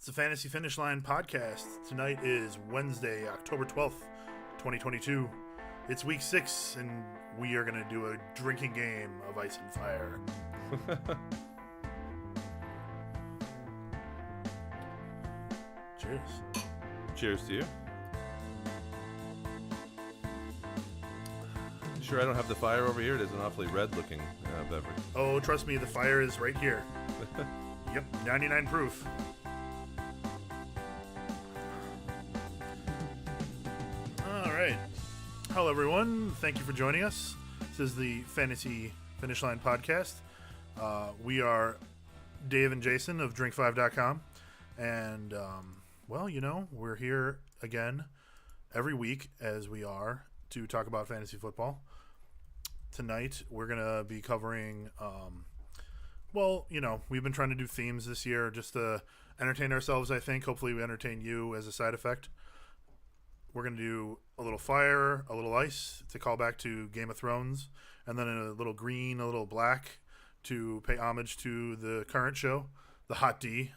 It's the Fantasy Finish Line podcast. Tonight is Wednesday, October 12th, 2022. It's week 6, and we are going to do a drinking game of ice and fire. Cheers. Cheers to you. Sure, I don't have the fire over here. It is an awfully red-looking beverage. Oh, trust me, the fire is right here. Yep, 99 proof. All right. Hello, everyone. Thank you for joining us. This is the Fantasy Finish Line podcast. We are Dave and Jason of drinkfive.com. And, we're here again every week as we are to talk about fantasy football. Tonight, we're going to be covering, we've been trying to do themes this year just to entertain ourselves, I think. Hopefully we entertain you as a side effect. We're going to do a little fire, a little ice to call back to Game of Thrones, and then a little green, a little black to pay homage to the current show, the Hot D,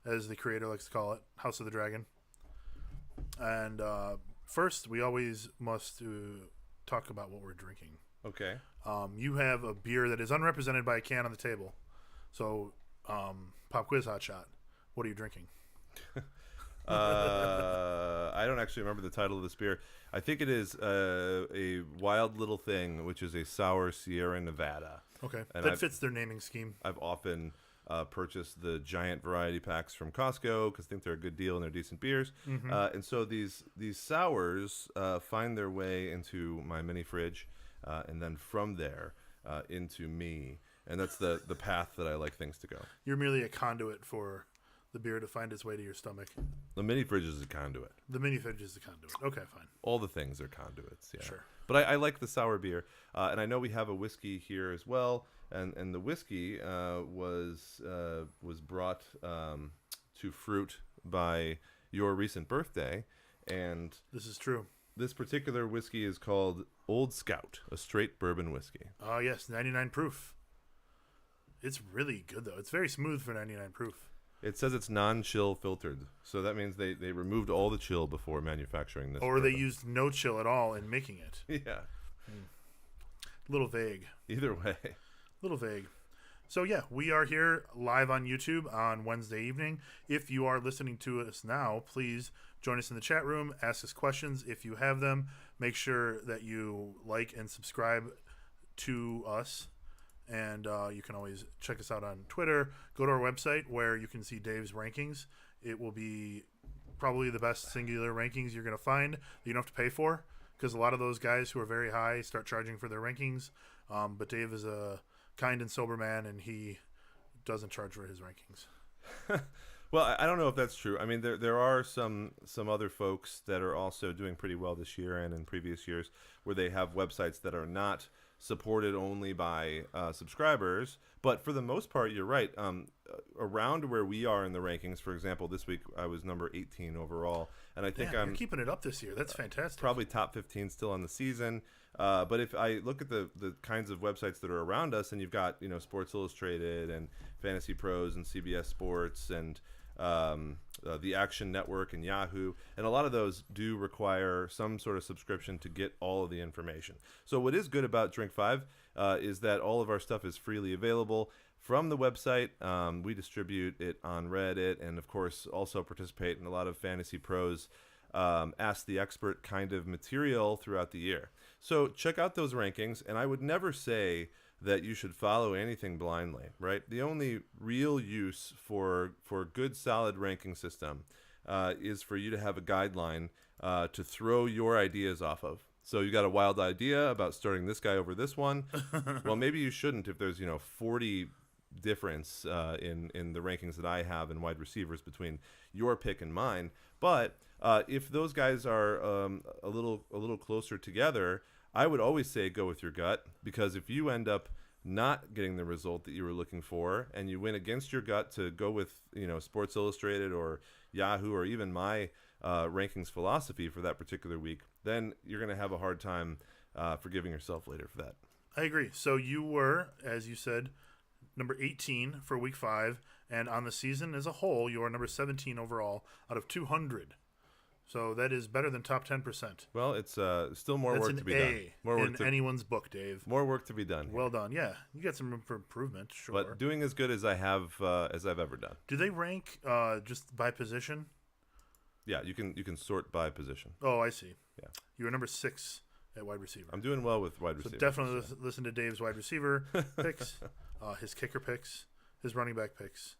as the creator likes to call it, House of the Dragon. And first, we always must talk about what we're drinking. Okay. You have a beer that is unrepresented by a can on the table. So, pop quiz hot shot. What are you drinking? I don't actually remember the title of this beer. I think it is a Wild Little Thing, which is a sour Sierra Nevada. Okay, and that fits their naming scheme. I've often purchased the giant variety packs from Costco because I think they're a good deal and they're decent beers. Mm-hmm. And so these sours find their way into my mini fridge, and then from there into me. And that's the path that I like things to go. You're merely a conduit for the beer to find its way to your stomach. The mini fridge is a conduit. The mini fridge is the conduit. Okay, fine. All the things are conduits, yeah. Sure. But I like the sour beer. And I know we have a whiskey here as well. And the whiskey was brought to fruit by your recent birthday. And this is true. This particular whiskey is called Old Scout, a straight bourbon whiskey. Oh, yes, 99 proof. It's really good, though. It's very smooth for 99 proof. It says it's non-chill filtered, so that means they removed all the chill before manufacturing this. Or bourbon. They used no chill at all in making it. Yeah. A little vague. Either way. A little vague. So, yeah, we are here live on YouTube on Wednesday evening. If you are listening to us now, please join us in the chat room. Ask us questions if you have them. Make sure that you like and subscribe to us. And you can always check us out on Twitter. Go to our website where you can see Dave's rankings. It will be probably the best singular rankings you're going to find that you don't have to pay for, because a lot of those guys who are very high start charging for their rankings. But Dave is a kind and sober man, and he doesn't charge for his rankings. Well, I don't know if that's true. I mean, there are some other folks that are also doing pretty well this year and in previous years where they have websites that are not supported only by subscribers, but for the most part, you're right. Around where we are in the rankings, for example, this week I was number 18 overall, and I think I'm keeping it up this year. That's fantastic. Probably top 15 still on the season. But if I look at the kinds of websites that are around us, and you've got Sports Illustrated and Fantasy Pros and CBS Sports and the Action Network and Yahoo, and a lot of those do require some sort of subscription to get all of the information. So what is good about Drink 5 is that all of our stuff is freely available from the website. We distribute it on Reddit, and of course also participate in a lot of Fantasy Pros Ask the Expert kind of material throughout the year. So check out those rankings, and I would never say that you should follow anything blindly, right? The only real use for good, solid ranking system is for you to have a guideline to throw your ideas off of. So you got a wild idea about starting this guy over this one. Well, maybe you shouldn't if there's 40 difference in the rankings that I have in wide receivers between your pick and mine. But if those guys are a little closer together, I would always say go with your gut, because if you end up not getting the result that you were looking for and you went against your gut to go with Sports Illustrated or Yahoo or even my rankings philosophy for that particular week, then you're going to have a hard time forgiving yourself later for that. I agree. So you were, as you said, number 18 for week 5, And on the season as a whole, you are number 17 overall out of 200. So that is better than top 10%. Well, it's still more work to be done. More work in anyone's book, Dave. More work to be done. Well done. Yeah, you got some room for improvement, sure. But doing as good as as I've ever done. Do they rank just by position? Yeah, you can sort by position. Oh, I see. Yeah. You were number 6 at wide receiver. I'm doing well with wide receiver. So definitely listen to Dave's wide receiver picks, his kicker picks, his running back picks,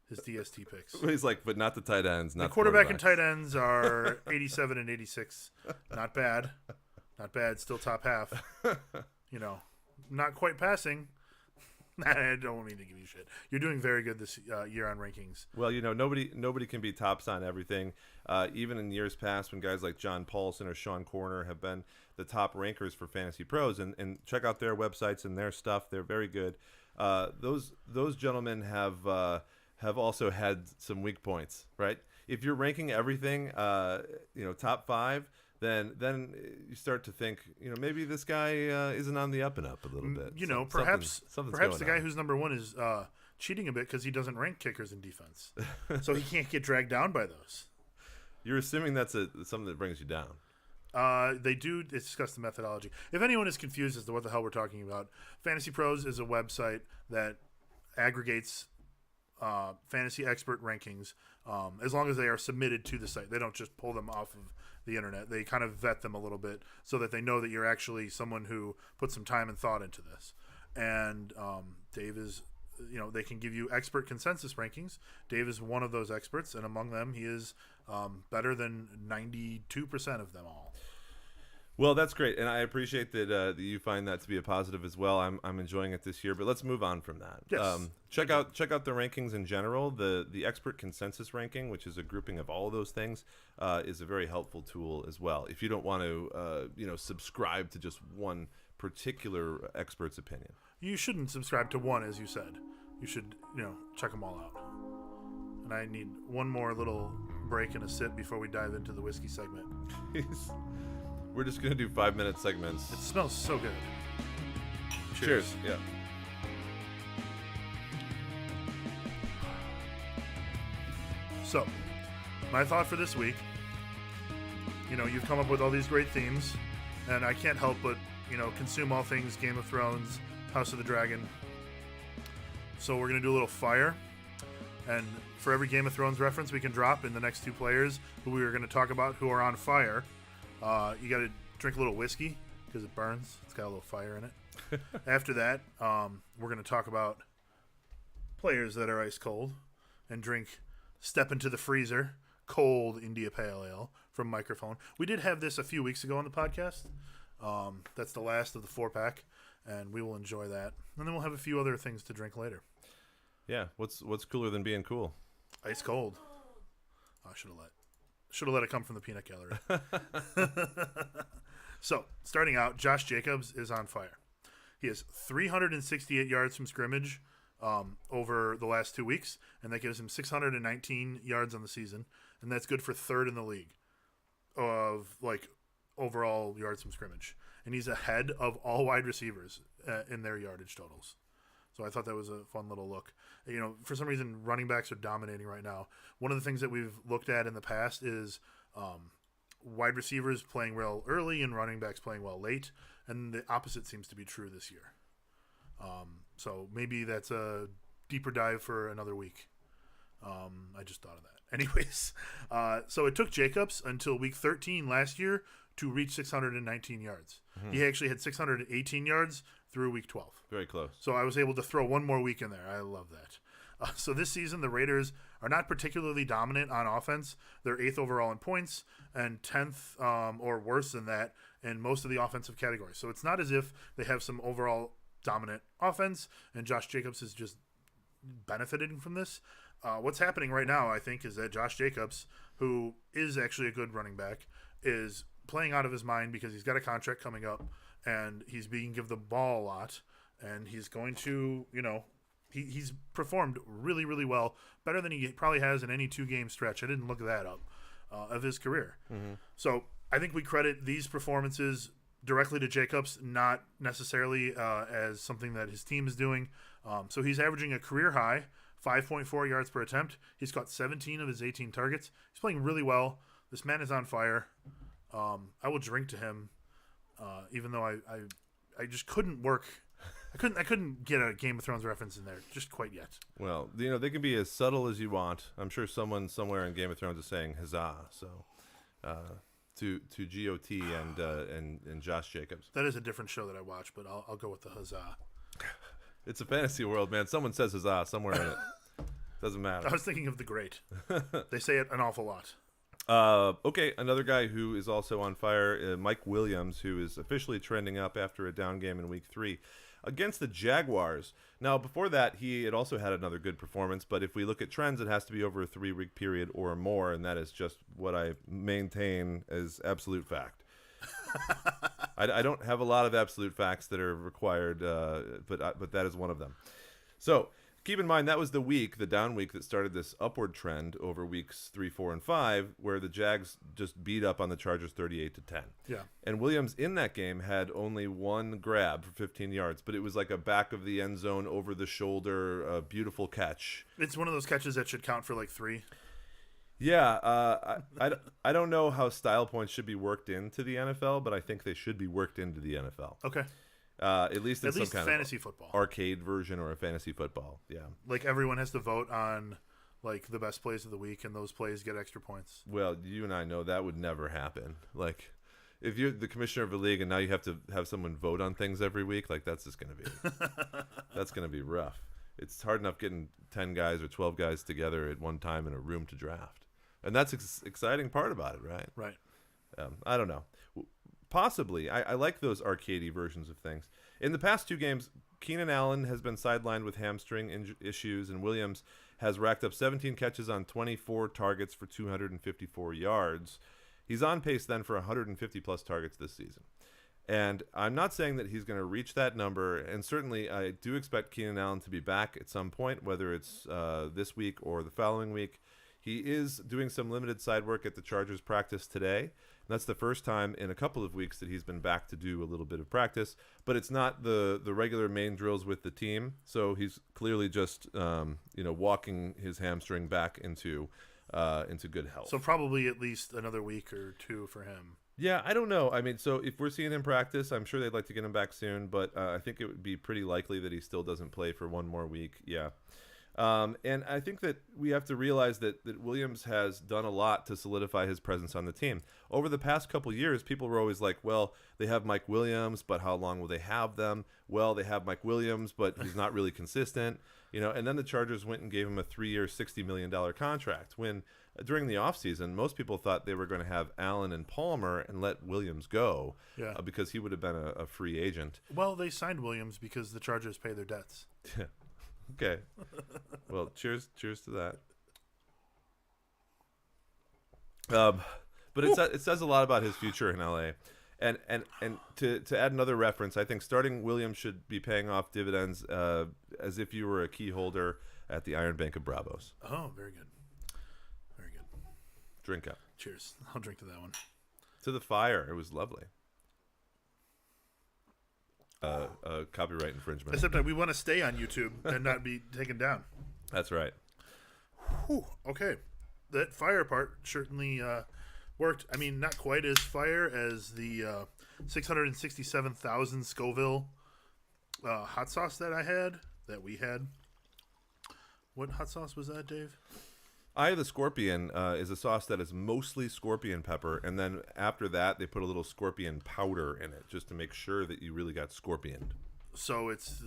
his DST picks. He's like, but not the tight ends. Not the quarterback and tight ends are 87 and 86. Not bad. Not bad. Still top half. Not quite passing. I don't mean to give you shit. You're doing very good this year on rankings. Well, nobody can be tops on everything. Even in years past, when guys like John Paulson or Sean Corner have been the top rankers for Fantasy Pros, and check out their websites and their stuff. They're very good. Those gentlemen have also had some weak points, right? If you're ranking everything, top 5. Then you start to think, maybe this guy isn't on the up and up a little bit. Perhaps the guy who's number 1 is cheating a bit because he doesn't rank kickers in defense, so he can't get dragged down by those. You're assuming that's something that brings you down. They do discuss the methodology. If anyone is confused as to what the hell we're talking about, Fantasy Pros is a website that aggregates fantasy expert rankings as long as they are submitted to the site. They don't just pull them off of the internet. They kind of vet them a little bit so that they know that you're actually someone who put some time and thought into this. And Dave is, they can give you expert consensus rankings. Dave is one of those experts, and among them, he is better than 92% of them all. Well, that's great, and I appreciate that you find that to be a positive as well. I'm enjoying it this year, but let's move on from that. Yes. Check out the rankings in general. The expert consensus ranking, which is a grouping of all of those things, is a very helpful tool as well. If you don't want to, subscribe to just one particular expert's opinion, you shouldn't subscribe to one, as you said. You should, check them all out. And I need one more little break and a sip before we dive into the whiskey segment. We're just going to do 5-minute segments. It smells so good. Cheers. Yeah. So, my thought for this week, you've come up with all these great themes, and I can't help but, consume all things Game of Thrones, House of the Dragon. So we're going to do a little fire, and for every Game of Thrones reference we can drop in the next 2 players who we are going to talk about who are on fire, you got to drink a little whiskey because it burns. It's got a little fire in it. After that, we're going to talk about players that are ice cold and step into the freezer, cold India Pale Ale from Microphone. We did have this a few weeks ago on the podcast. That's the last of the 4-pack, and we will enjoy that. And then we'll have a few other things to drink later. Yeah, what's cooler than being cool? Ice cold. I should have let it come from the peanut gallery. So, starting out, Josh Jacobs is on fire. He has 368 yards from scrimmage over the last 2 weeks, and that gives him 619 yards on the season, and that's good for 3rd in the league of overall yards from scrimmage. And he's ahead of all wide receivers in their yardage totals. So I thought that was a fun little look. For some reason, running backs are dominating right now. One of the things that we've looked at in the past is wide receivers playing well early and running backs playing well late, and the opposite seems to be true this year. So maybe that's a deeper dive for another week. I just thought of that. Anyways, so it took Jacobs until week 13 last year to reach 619 yards. Mm-hmm. He actually had 618 yards through week 12. Very close. So I was able to throw one more week in there. I love that. So this season, the Raiders are not particularly dominant on offense. They're 8th overall in points and 10th or worse than that in most of the offensive categories. So it's not as if they have some overall dominant offense, and Josh Jacobs is just benefiting from this. What's happening right now, I think, is that Josh Jacobs, who is actually a good running back, is playing out of his mind because he's got a contract coming up, and he's being given the ball a lot, and he's going to, he's performed really, really well, better than he probably has in any 2-game stretch. I didn't look that up of his career. Mm-hmm. So I think we credit these performances directly to Jacobs, not necessarily as something that his team is doing. So he's averaging a career high 5.4 yards per attempt. He's caught 17 of his 18 targets. He's playing really well. This man is on fire. I will drink to him, even though I just couldn't work. I couldn't get a Game of Thrones reference in there just quite yet. Well, they can be as subtle as you want. I'm sure someone somewhere in Game of Thrones is saying huzzah. So, to GOT and Josh Jacobs. That is a different show that I watch, but I'll go with the huzzah. It's a fantasy world, man. Someone says huzzah somewhere in it. Doesn't matter. I was thinking of The Great. They say it an awful lot. Okay, another guy who is also on fire, Mike Williams, who is officially trending up after a down game in Week 3 against the Jaguars. Now, before that, he had also had another good performance, but if we look at trends, it has to be over a 3-week period or more, and that is just what I maintain as absolute fact. I don't have a lot of absolute facts that are required, but that is one of them. So keep in mind that was the down week that started this upward trend over weeks 3, 4, and 5, where the Jags just beat up on the Chargers 38-10. Yeah. And Williams in that game had only one grab for 15 yards, but it was like a back of the end zone, over the shoulder, beautiful catch. It's one of those catches that should count for like 3. Yeah, I don't know how style points should be worked into the NFL, but I think they should be worked into the NFL. Okay. At least in some kind fantasy of football, arcade version or a fantasy football. Yeah. Like everyone has to vote on like the best plays of the week, and those plays get extra points. Well, you and I know that would never happen. Like, if you're the commissioner of a league and now you have to have someone vote on things every week, like that's just gonna be rough. It's hard enough getting 10 guys or 12 guys together at one time in a room to draft. And that's exciting part about it, right? Right. I don't know. Possibly. I like those arcadey versions of things. In the past 2 games, Keenan Allen has been sidelined with hamstring issues, and Williams has racked up 17 catches on 24 targets for 254 yards. He's on pace then for 150-plus targets this season. And I'm not saying that he's going to reach that number, and certainly I do expect Keenan Allen to be back at some point, whether it's this week or the following week. He is doing some limited side work at the Chargers practice today. And that's the first time in a couple of weeks that he's been back to do a little bit of practice, but it's not the regular main drills with the team. So he's clearly just walking his hamstring back into good health. So probably at least another week or 2 for him. Yeah, I don't know. I mean, so if we're seeing him practice, I'm sure they'd like to get him back soon, but I think it would be pretty likely that he still doesn't play for one more week. Yeah. And I think that we have to realize that Williams has done a lot to solidify his presence on the team. Over the past couple years, people were always like, well, they have Mike Williams, but how long will they have them? Well, they have Mike Williams, but he's not really consistent. And then the Chargers went and gave him a 3-year, $60 million contract when during the offseason, most people thought they were going to have Allen and Palmer and let Williams go because he would have been a free agent. Well, they signed Williams because the Chargers pay their debts. Okay. Well, cheers to that. But it says a lot about his future in LA. And to add another reference, I think starting Williams should be paying off dividends as if you were a key holder at the Iron Bank of Bravos. Oh, very good. Very good. Drink up. Cheers. I'll drink to that one. To the fire. It was lovely. Copyright infringement. Except that we want to stay on YouTube and not be taken down. That's right. Whew, okay. That fire part certainly worked. I mean, not quite as fire as the 667,000 Scoville hot sauce that we had. What hot sauce was that, Dave? Eye of the Scorpion is a sauce that is mostly scorpion pepper, and then after that, they put a little scorpion powder in it just to make sure that you really got scorpioned. So it's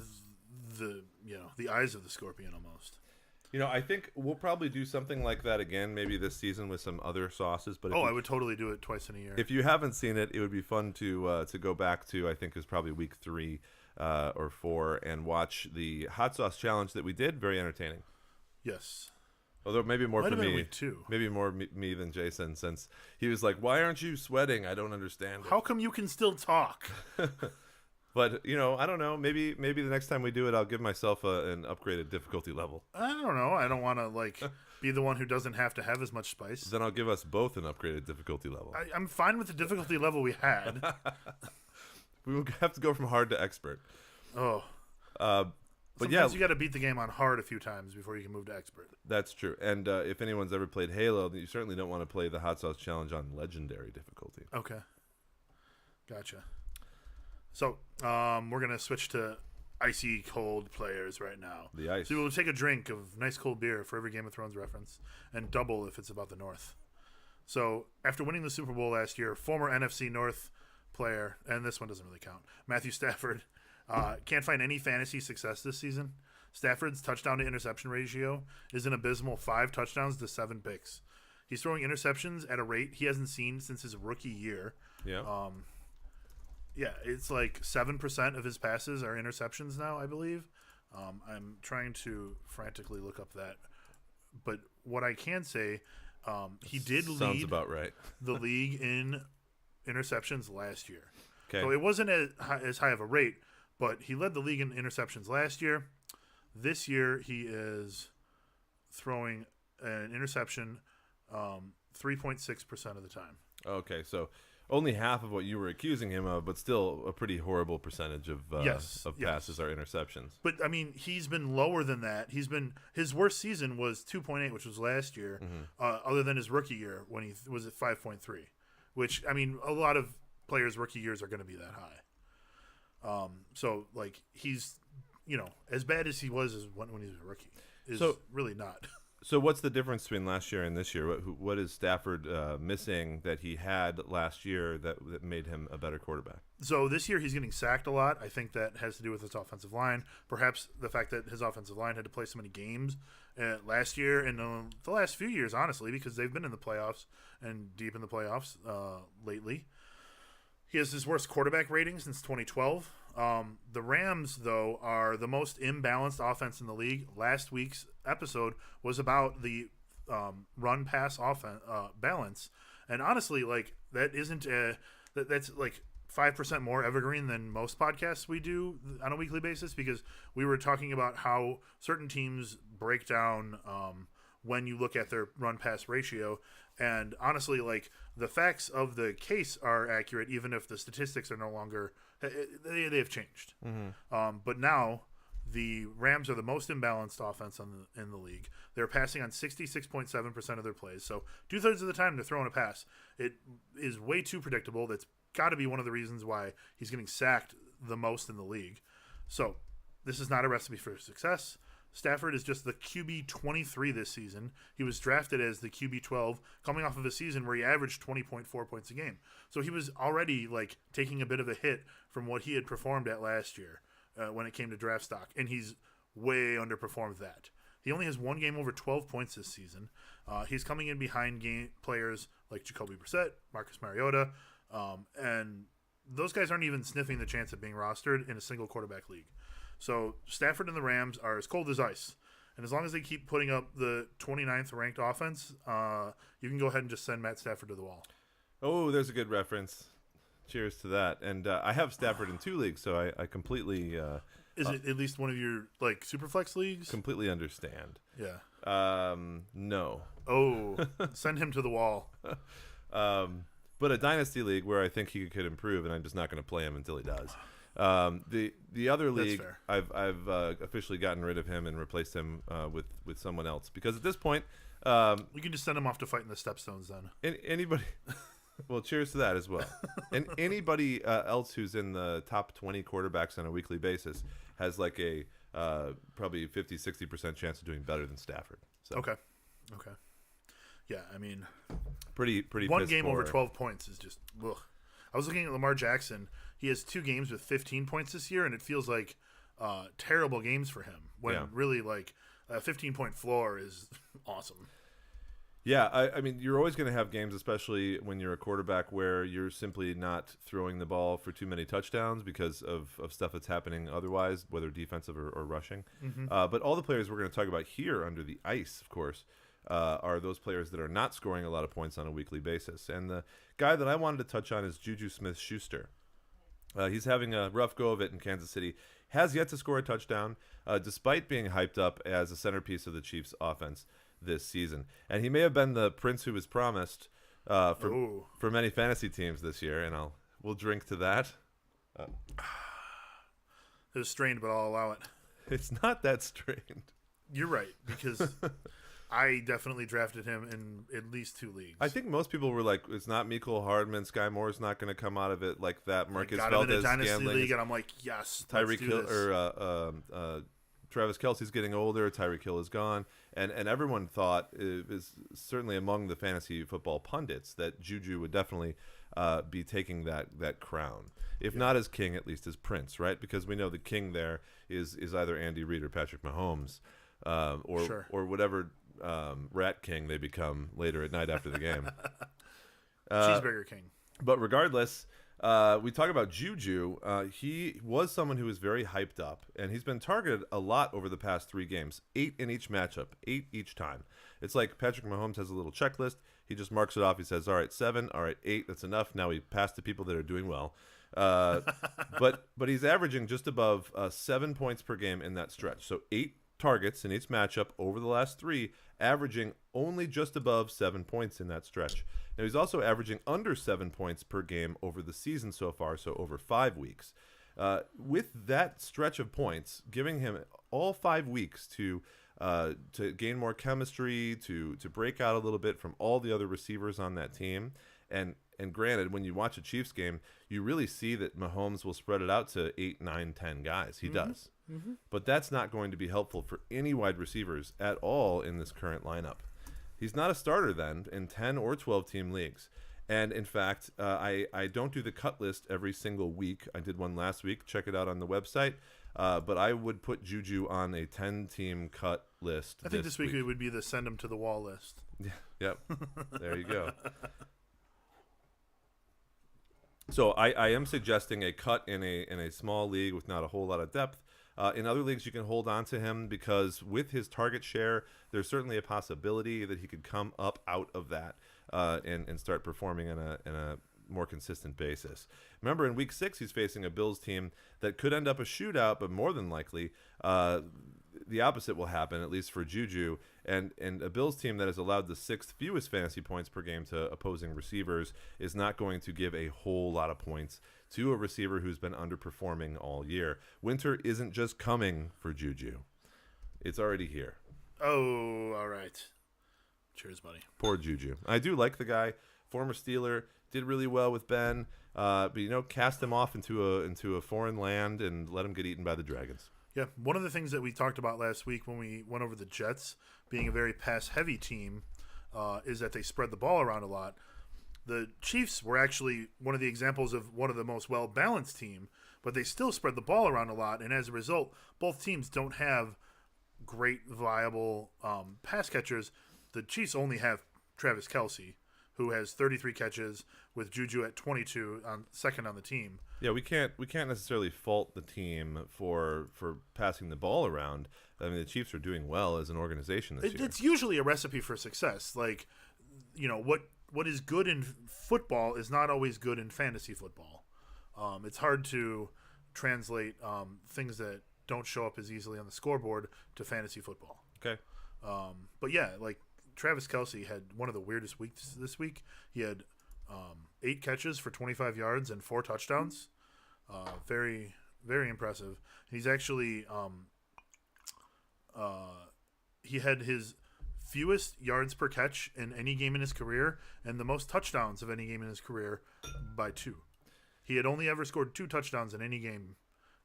the eyes of the scorpion almost. I think we'll probably do something like that again, maybe this season with some other sauces. But I would totally do it twice in a year. If you haven't seen it, it would be fun to go back to, I think it was probably week 3 or 4, and watch the hot sauce challenge that we did. Very entertaining. Yes. Although maybe more Might for have been me, week 2. Maybe more me than Jason, since he was like, "Why aren't you sweating? I don't understand it." How come you can still talk? But I don't know. Maybe the next time we do it, I'll give myself an upgraded difficulty level. I don't know. I don't want to be the one who doesn't have to have as much spice. Then I'll give us both an upgraded difficulty level. I'm fine with the difficulty level we had. We will have to go from hard to expert. Oh. But sometimes you got to beat the game on hard a few times before you can move to expert. That's true. And if anyone's ever played Halo, you certainly don't want to play the Hot Sauce Challenge on legendary difficulty. Okay. Gotcha. So we're going to switch to icy cold players right now. The ice. So we'll take a drink of nice cold beer for every Game of Thrones reference and double if it's about the North. So after winning the Super Bowl last year, former NFC North player, and this one doesn't really count, Matthew Stafford, can't find any fantasy success this season. Stafford's touchdown to interception ratio is an abysmal 5 touchdowns to 7 picks. He's throwing interceptions at a rate he hasn't seen since his rookie year. Yeah. Yeah, it's like 7% of his passes are interceptions now, I believe. I'm trying to frantically look up that. But what I can say, he did Sounds lead about right. the league in interceptions last year. Okay. So it wasn't as high of a rate, but he led the league in interceptions last year. This year, he is throwing an interception 3.6% of the time. Okay, so only half of what you were accusing him of, but still a pretty horrible percentage of passes are interceptions. But I mean, he's been lower than that. His worst season was 2.8, which was last year. Other than his rookie year when he was at 5.3, which I mean, a lot of players' rookie years are going to be that high. So like he's, as bad as he was when he was a rookie is really not. So what's the difference between last year and this year? What is Stafford missing that he had last year that made him a better quarterback? So this year he's getting sacked a lot. I think that has to do with his offensive line. Perhaps the fact that his offensive line had to play so many games last year and the last few years, honestly, because they've been in the playoffs and deep in the playoffs lately. He has his worst quarterback rating since 2012. The Rams, though, are the most imbalanced offense in the league. Last week's episode was about the run-pass offense balance, and honestly, like that isn't that's like 5% more evergreen than most podcasts we do on a weekly basis, because we were talking about how certain teams break down when you look at their run-pass ratio. And honestly, like the facts of the case are accurate, even if the statistics are no longer they have changed. But now the Rams are the most imbalanced offense in the league. They're passing on 66.7% of their plays. So 2/3 of the time they're throwing a pass. It is way too predictable. That's got to be one of the reasons why he's getting sacked the most in the league. So this is not a recipe for success. Stafford is just the QB 23 this season. He was drafted as the QB 12 coming off of a season where he averaged 20.4 points a game. So he was already like taking a bit of a hit from what he had performed at last year when it came to draft stock. And he's way underperformed that. He only has one game over 12 points this season. He's coming in behind players like Jacoby Brissett, Marcus Mariota, and those guys aren't even sniffing the chance of being rostered in a single quarterback league. So Stafford and the Rams are as cold as ice. And as long as they keep putting up the 29th ranked offense, you can go ahead and just send Matt Stafford to the wall. Oh, there's a good reference. Cheers to that. And I have Stafford in 2 leagues, so I completely... Is it at least one of your like Superflex leagues? Completely understand. Yeah. No. Oh, send him to the wall. But a dynasty league where I think he could improve, and I'm just not going to play him until he does. The other league, I've officially gotten rid of him and replaced him with someone else, because at this point, you can just send him off to fight in the Stepstones then. Anybody. Well, cheers to that as well. And anybody else who's in the top 20 quarterbacks on a weekly basis has like a probably 50-60% chance of doing better than Stafford. So. Okay. Yeah, I mean, pretty. One game over 12 points is just. Ugh. I was looking at Lamar Jackson. He has 2 games with 15 points this year, and it feels like terrible games for him. When really, like, a 15-point floor is awesome. Yeah, I mean, you're always going to have games, especially when you're a quarterback, where you're simply not throwing the ball for too many touchdowns because of stuff that's happening otherwise, whether defensive or rushing. But all the players we're going to talk about here under the ice, of course, are those players that are not scoring a lot of points on a weekly basis. And the guy that I wanted to touch on is Juju Smith-Schuster. He's having a rough go of it in Kansas City. Has yet to score a touchdown, despite being hyped up as a centerpiece of the Chiefs' offense this season. And he may have been the prince who was promised for many fantasy teams this year, and we'll drink to that. It was strained, but I'll allow it. It's not that strained. You're right, because I definitely drafted him in at least 2 leagues. I think most people were like, it's not Mecole Hardman. Sky Moore's not going to come out of it like that. Marcus I got him in a Valdez dynasty Scantling league, and I'm like, yes, Tyreek Hill or Travis Kelce's getting older. Tyreek Hill is gone, and everyone thought, is certainly among the fantasy football pundits, that Juju would definitely be taking that crown, if not as king, at least as prince, right? Because we know the king there is either Andy Reid or Patrick Mahomes, or whatever rat king they become later at night after the game. Cheeseburger King. But regardless, we talk about Juju. He was someone who was very hyped up, and he's been targeted a lot over the past 3 games. 8 in each matchup, 8 each time. It's like Patrick Mahomes has a little checklist. He just marks it off. He says, all right, 7, all right, 8, that's enough. Now he passed to people that are doing well. But he's averaging just above 7 points per game in that stretch. So 8 targets in each matchup over the last 3, averaging only just above 7 points in that stretch. Now, he's also averaging under 7 points per game over the season so far, so over 5 weeks. With that stretch of points, giving him all 5 weeks to gain more chemistry, to break out a little bit from all the other receivers on that team. And granted, when you watch a Chiefs game, you really see that Mahomes will spread it out to 8, 9, 10 guys. He does. Mm-hmm. But that's not going to be helpful for any wide receivers at all in this current lineup. He's not a starter then in 10 or 12 team leagues. And in fact, I don't do the cut list every single week. I did one last week. Check it out on the website. But I would put Juju on a 10-team cut list. I think this week it would be the send him to the wall list. Yeah, yep. There you go. So I am suggesting a cut in a small league with not a whole lot of depth. In other leagues, you can hold on to him because with his target share, there's certainly a possibility that he could come up out of that and start performing in a more consistent basis. Remember, in Week 6, he's facing a Bills team that could end up a shootout, but more than likely, the opposite will happen, at least for Juju. And a Bills team that has allowed the 6th fewest fantasy points per game to opposing receivers is not going to give a whole lot of points to a receiver who's been underperforming all year. Winter isn't just coming for Juju. It's already here. Oh, all right. Cheers, buddy. Poor Juju. I do like the guy. Former Steeler, did really well with Ben, but cast him off into a foreign land and let him get eaten by the dragons. Yeah, one of the things that we talked about last week when we went over the Jets being a very pass-heavy team is that they spread the ball around a lot. The Chiefs were actually one of the examples of one of the most well-balanced team, but they still spread the ball around a lot, and as a result, both teams don't have great, viable pass catchers. The Chiefs only have Travis Kelce, who has 33 catches, with Juju at 22, second on the team. Yeah, we can't necessarily fault the team for passing the ball around. I mean, the Chiefs are doing well as an organization this year. It's usually a recipe for success. Like, what is good in football is not always good in fantasy football. It's hard to translate things that don't show up as easily on the scoreboard to fantasy football. Okay. But yeah, like Travis Kelce had one of the weirdest weeks this week. He had 8 catches for 25 yards and 4 touchdowns. Very, very impressive. He's actually he had his fewest yards per catch in any game in his career and the most touchdowns of any game in his career by 2. He had only ever scored 2 touchdowns in any game,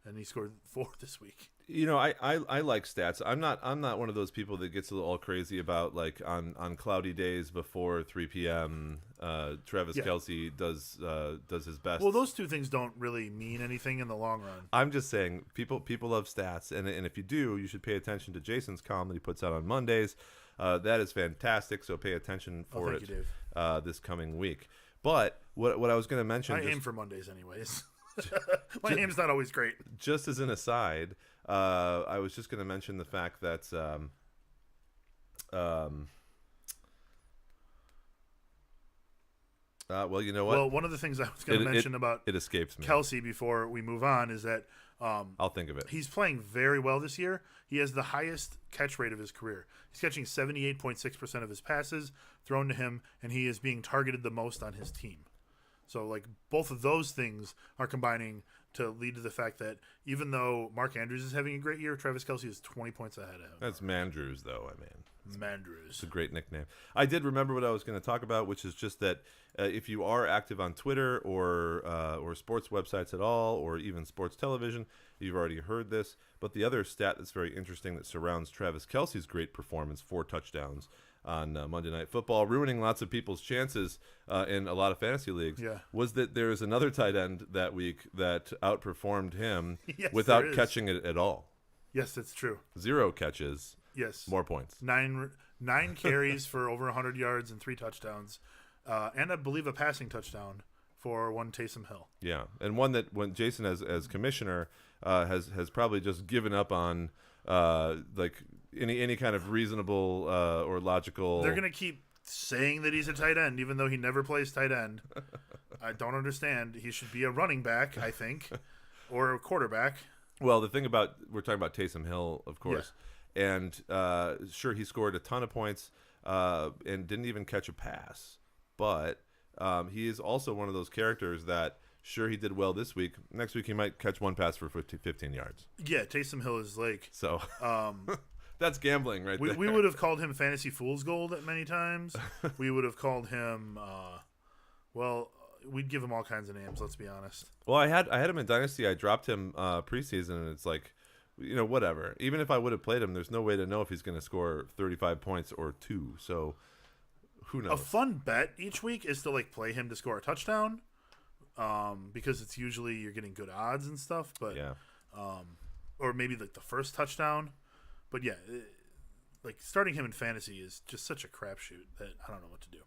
and he scored 4 this week. I like stats. I'm not one of those people that gets all crazy about, like, on cloudy days before 3 p.m. Travis Kelce does his best. Well, those two things don't really mean anything in the long run. I'm just saying people love stats, and if you do, you should pay attention to Jason's column that he puts out on Mondays. That is fantastic. So pay attention for thank you, Dave. This coming week. But what I was going to mention, I aim for Mondays anyways. My aim's not always great. Just as an aside, I was just going to mention the fact that well, you know what? Well, one of the things I was going to mention about it escapes me. Kelce before we move on is that I'll think of it. He's playing very well this year. He has the highest catch rate of his career. He's catching 78.6% of his passes thrown to him, and he is being targeted the most on his team. So, like, both of those things are combining to lead to the fact that even though Mark Andrews is having a great year, Travis Kelce is 20 points ahead of him. That's Mandrews, though. I mean, Mandrews. It's a great nickname. I did remember what I was going to talk about, which is just that if you are active on Twitter or sports websites at all, or even sports television, you've already heard this. But the other stat that's very interesting that surrounds Travis Kelce's great performance, 4 touchdowns on Monday Night Football, ruining lots of people's chances in a lot of fantasy leagues, was that there is another tight end that week that outperformed him without catching it at all. Yes, that's true. 0 catches. Yes. More points. 9 carries for over 100 yards and 3 touchdowns. And I believe a passing touchdown for one Taysom Hill. Yeah, and one that when Jason as commissioner has probably just given up on like any kind of reasonable or logical. They're gonna keep saying that he's a tight end, even though he never plays tight end. I don't understand. He should be a running back, I think, or a quarterback. Well, the thing about we're talking about Taysom Hill, of course, and sure he scored a ton of points and didn't even catch a pass, but he is also one of those characters that. Sure, he did well this week. Next week, he might catch one pass for 15 yards. Yeah, Taysom Hill is like... So, that's gambling right there. We would have called him Fantasy Fool's Gold at many times. We would have called him... we'd give him all kinds of names, let's be honest. Well, I had him in Dynasty. I dropped him preseason, and it's like, whatever. Even if I would have played him, there's no way to know if he's going to score 35 points or 2. So, who knows? A fun bet each week is to play him to score a touchdown. Because it's usually you're getting good odds and stuff, but or maybe the first touchdown, but starting him in fantasy is just such a crapshoot that I don't know what to do.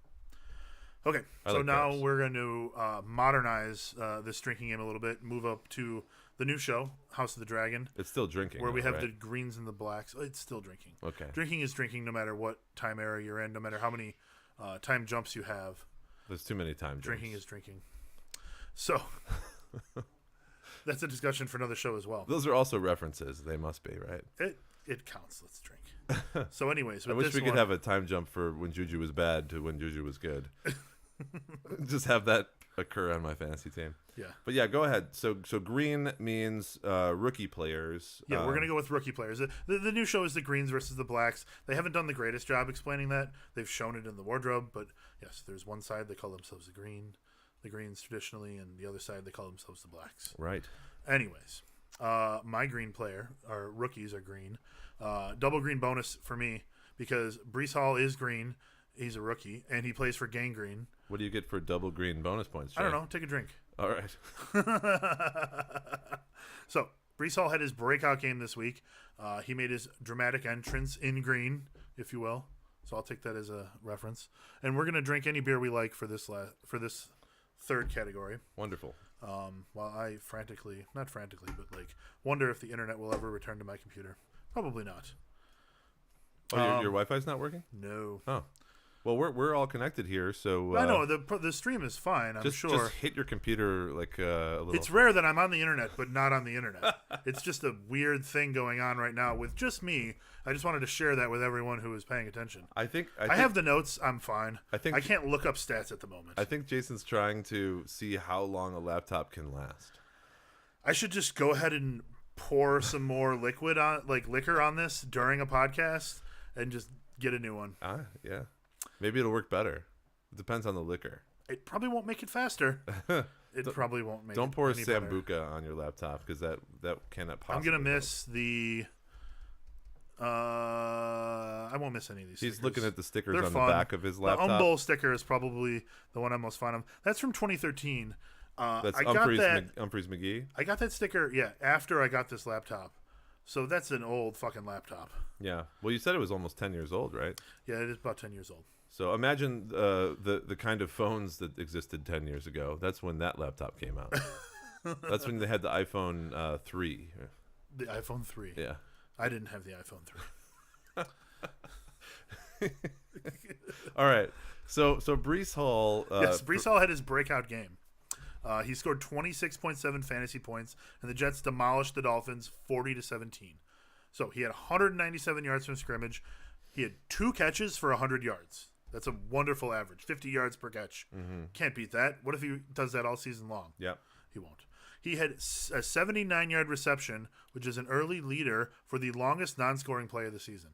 Okay, so now we're going to modernize this drinking game a little bit, move up to the new show, House of the Dragon. It's still drinking, where we have the greens and the blacks. It's still drinking. Okay, drinking is drinking no matter what time era you're in, no matter how many time jumps you have. There's too many time jumps. Drinking is drinking. So that's a discussion for another show as well. Those are also references. They must be, right? It counts. Let's drink. So anyways, I wish we could have a time jump for when Juju was bad to when Juju was good. Just have that occur on my fantasy team. Yeah. But yeah, go ahead. So green means rookie players. Yeah, we're going to go with rookie players. The new show is the greens versus the blacks. They haven't done the greatest job explaining that. They've shown it in the wardrobe, but yes, there's one side they call themselves the greens traditionally, and the other side they call themselves the blacks. Right. Anyways, my green player, our rookies are green. Double green bonus for me because Breece Hall is green. He's a rookie, and he plays for Gang Green. What do you get for double green bonus points, Jay? I don't know. Take a drink. All right. So, Breece Hall had his breakout game this week. He made his dramatic entrance in green, if you will. So I'll take that as a reference. And we're going to drink any beer we like for this third category. Wonderful. While I not frantically, but wonder if the internet will ever return to my computer. Probably not. Oh, your Wi-Fi's not working? No. Oh. Well, we're all connected here, so... I know, the stream is fine, I'm sure. Just hit your computer a little... It's rare that I'm on the internet, but not on the internet. It's just a weird thing going on right now with just me. I just wanted to share that with everyone who is paying attention. I have the notes. I'm fine. I can't look up stats at the moment. I think Jason's trying to see how long a laptop can last. I should just go ahead and pour some more liquor on this during a podcast and just get a new one. Yeah. Maybe it'll work better. It depends on the liquor. It probably won't make it faster. Probably won't make it Don't pour any Sambuca better. on your laptop because that cannot possibly. I'm going to miss the... I won't miss any of these stickers. He's looking at the stickers They're on fun. the back of his laptop. The Humble sticker is probably the one I'm most fond of. That's from 2013. That's Humphreys McGee? I got that sticker, after I got this laptop. So that's an old fucking laptop. Yeah. Well, you said it was almost 10 years old, right? Yeah, it is about 10 years old. So imagine the kind of phones that existed 10 years ago. That's when that laptop came out. That's when they had the iPhone 3. The iPhone 3. Yeah. I didn't have the iPhone 3. All right. So Breece Hall... yes, Breece Hall had his breakout game. He scored 26.7 fantasy points, and the Jets demolished the Dolphins 40-17. So he had 197 yards from scrimmage. He had 2 catches for 100 yards. That's a wonderful average, 50 yards per catch. Mm-hmm. Can't beat that. What if he does that all season long? Yeah. He won't. He had a 79-yard reception, which is an early leader for the longest non-scoring play of the season.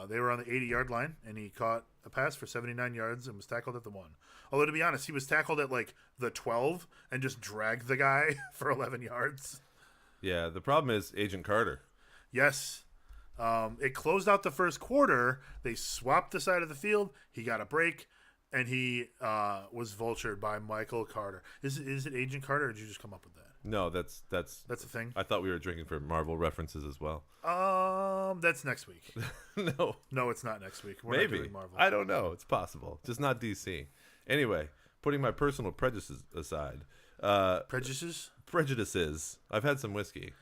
They were on the 80-yard line, and he caught a pass for 79 yards and was tackled at the 1. Although, to be honest, he was tackled at, like, the 12 and just dragged the guy for 11 yards. Yeah, the problem is Agent Carter. Yes. It closed out the first quarter. They swapped the side of the field. He got a break, and he was vultured by Michael Carter. Is it Agent Carter, or did you just come up with that? No, that's a thing. I thought we were drinking for Marvel references as well. That's next week. No, it's not next week. We're not Maybe. doing Marvel. I don't know. It's possible. Just not DC. Anyway, putting my personal prejudices aside. Prejudices. I've had some whiskey.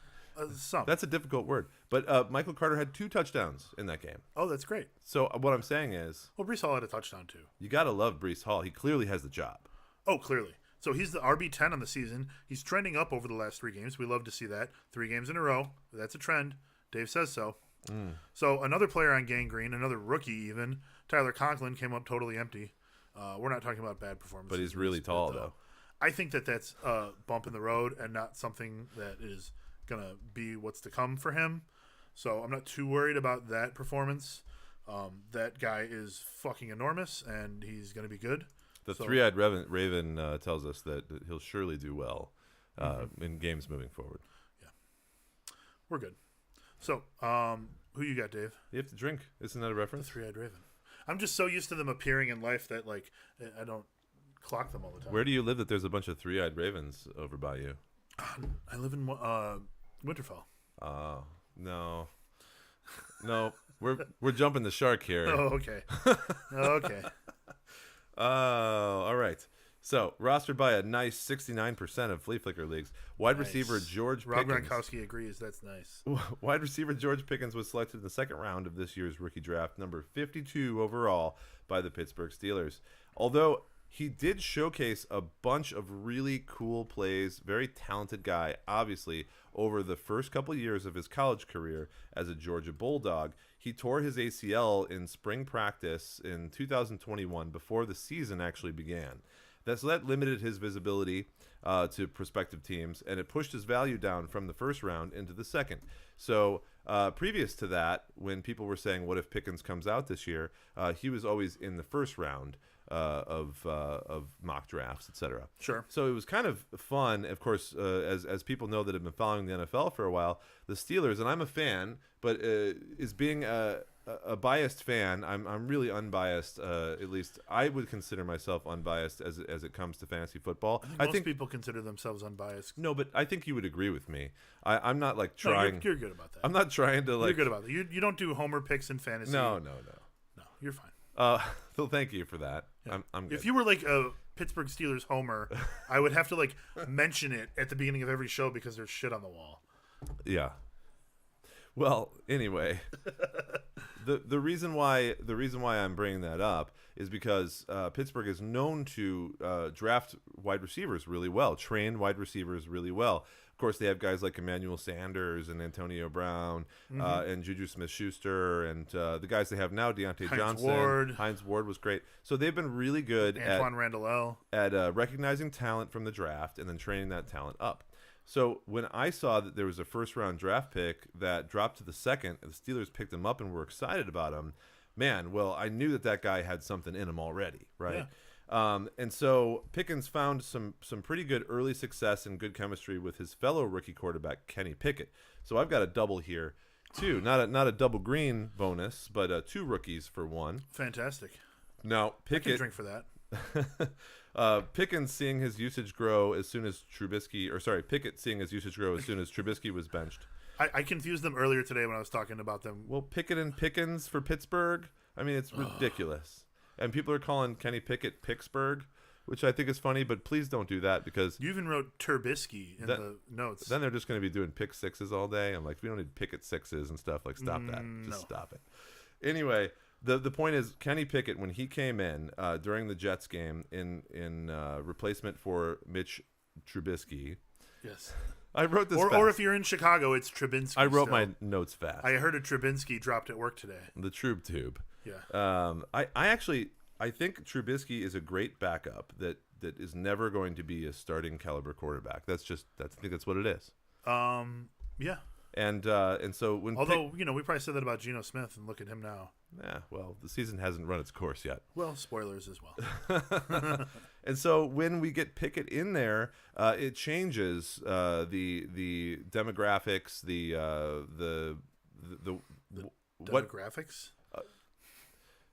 Some. That's a difficult word. But Michael Carter had 2 touchdowns in that game. Oh, that's great. So what I'm saying is, Well, Brees Hall had a touchdown too. you got to love Brees Hall. He clearly has the job. Oh, clearly. So he's the RB10 on the season. He's trending up over the last 3 games. We love to see that. 3 games in a row. That's a trend. Dave says so. So another player on gangrene, another rookie even, Tyler Conklin came up totally empty. We're not talking about bad performances. But he's really tall, though. I think that's a bump in the road and not something that is going to be what's to come for him. So I'm not too worried about that performance. That guy is fucking enormous, and he's going to be good. The three-eyed Raven tells us that he'll surely do well in games moving forward. Yeah. We're good. So, who you got, Dave? You have to drink. Isn't that a The reference? three-eyed Raven. I'm just so used to them appearing in life that, like, I don't clock them all the time. Where do you live that there's a bunch of three-eyed ravens over by you? I live in Winterfell. No. No, we're jumping the shark here. Oh, okay. Okay. All right. So, rostered by a nice 69% of Flea Flicker leagues, wide Nice. receiver George Rob Pickens. Gronkowski agrees. That's nice. Wide receiver George Pickens was selected in the second round of this year's rookie draft, number 52 overall by the Pittsburgh Steelers. Although he did showcase a bunch of really cool plays, very talented guy, obviously, over the first couple years of his college career as a Georgia Bulldog. He tore his ACL in spring practice in 2021 before the season actually began. So that limited his visibility to prospective teams, and it pushed his value down from the first round into the second. So previous to that, when people were saying, what if Pickens comes out this year, he was always in the first round of mock drafts, etc. Sure. So it was kind of fun, of course, as people know that have been following the NFL for a while, the Steelers, and I'm a fan, but is being a biased fan. I'm really unbiased. At least I would consider myself unbiased as it comes to fantasy football. I think people consider themselves unbiased. No, but I think you would agree with me. I'm not like trying. No, you're good about that. I'm not trying to like. You're good about that. You don't do homer picks in fantasy. No. No, you're fine. So thank you for that. Yeah. I'm good. If you were like a Pittsburgh Steelers homer, I would have to like mention it at the beginning of every show because there's shit on the wall. Yeah. Well, anyway, the reason why I'm bringing that up is because Pittsburgh is known to draft wide receivers really well, train wide receivers really well. Of course, they have guys like Emmanuel Sanders and Antonio Brown and Juju Smith-Schuster and the guys they have now, Deontay Johnson. Hines Ward was great. So they've been really good Antoine Randall at recognizing talent from the draft and then training that talent up. So when I saw that there was a first-round draft pick that dropped to the second, and the Steelers picked him up and were excited about him, man, well, I knew that guy had something in him already, right? Yeah. And so Pickens found some pretty good early success and good chemistry with his fellow rookie quarterback, Kenny Pickett. So I've got a double here, too. Not a double green bonus, but 2 rookies for 1. Fantastic. Now, Pickett... I can drink for that. Pickens seeing his usage grow as soon as Pickett seeing his usage grow as soon as Trubisky was benched. I confused them earlier today when I was talking about them. Well, Pickett and Pickens for Pittsburgh? I mean, it's ridiculous. And people are calling Kenny Pickett Pittsburgh, which I think is funny, but please don't do that because... You even wrote Trubisky in the notes. Then they're just going to be doing pick sixes all day. I'm like, we don't need Pickett sixes and stuff. Like, stop that. Just stop it. Anyway... The point is, Kenny Pickett, when he came in during the Jets game in replacement for Mitch Trubisky. Yes. I wrote this fast. Or if you're in Chicago, it's Trubinsky. I wrote my notes fast. I heard a Trubinsky dropped at work today. The Trub Tube. Yeah. I think Trubisky is a great backup that that is never going to be a starting caliber quarterback. I think that's what it is. Yeah. And so when although we probably said that about Geno Smith, and look at him now. Yeah, well, the season hasn't run its course yet. Well, spoilers as well. And so when we get Pickett in there, it changes the demographics, the demographics.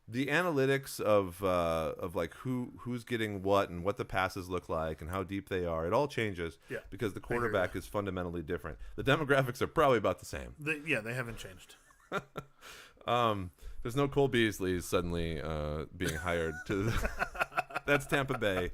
The analytics of like who's getting what and what the passes look like and how deep they are, it all changes because the quarterback is fundamentally different. The demographics are probably about the same. They haven't changed. There's no Cole Beasley suddenly being hired to that's Tampa Bay.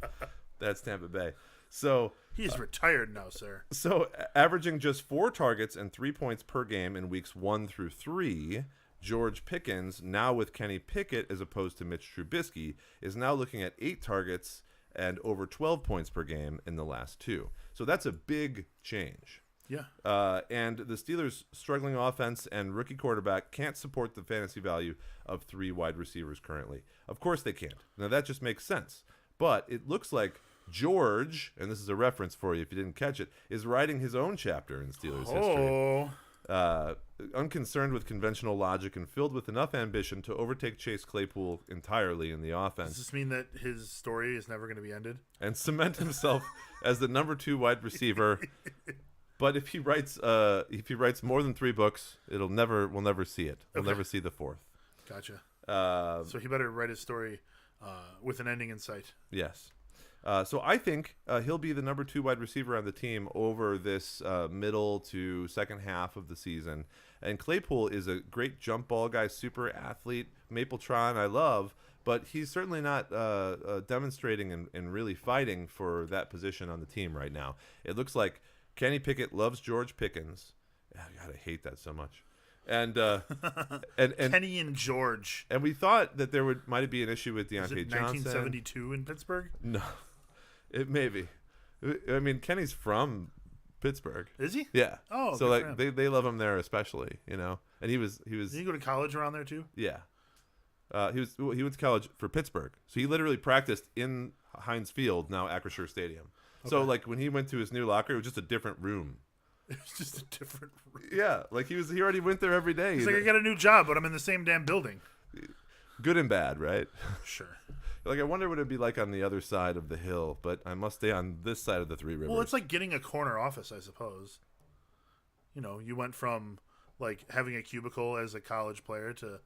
So he's retired now, sir. So averaging just 4 targets and 3 points per game in weeks 1 through 3, George Pickens, now with Kenny Pickett as opposed to Mitch Trubisky, is now looking at 8 targets and over 12 points per game in the last 2. So that's a big change. Yeah. And the Steelers' struggling offense and rookie quarterback can't support the fantasy value of 3 wide receivers currently. Of course they can't. Now that just makes sense. But it looks like George, and this is a reference for you if you didn't catch it, is writing his own chapter in Steelers history. Unconcerned with conventional logic and filled with enough ambition to overtake Chase Claypool entirely in the offense. Does this mean that his story is never going to be ended? And cement himself as the number 2 wide receiver. But if he writes more than 3 books, we'll never see it. We'll never see the 4th. Gotcha. So he better write his story with an ending in sight. Yes. So I think he'll be the number 2 wide receiver on the team over this middle to second half of the season. And Claypool is a great jump ball guy, super athlete, Mapletron I love, but he's certainly not demonstrating and really fighting for that position on the team right now. It looks like Kenny Pickett loves George Pickens. God, I hate that so much. And Kenny and George. And we thought that there might be an issue with Deontay Is it Johnson. 1972 in Pittsburgh? No, it may be. I mean, Kenny's from Pittsburgh. Is he? Yeah. Oh, so like they love him there especially, And he was. Did he go to college around there too? Yeah. He went to college for Pittsburgh, so he literally practiced in Heinz Field, now Acrisure Stadium. Okay. So like when he went to his new locker, it was just a different room. It was just a different room. Yeah, like he already went there every day. He's like, I got a new job, but I'm in the same damn building. Good and bad, right? Sure. Like I wonder what it'd be like on the other side of the hill, but I must stay on this side of the Three Rivers. Well, it's like getting a corner office, I suppose. You went from like having a cubicle as a college player to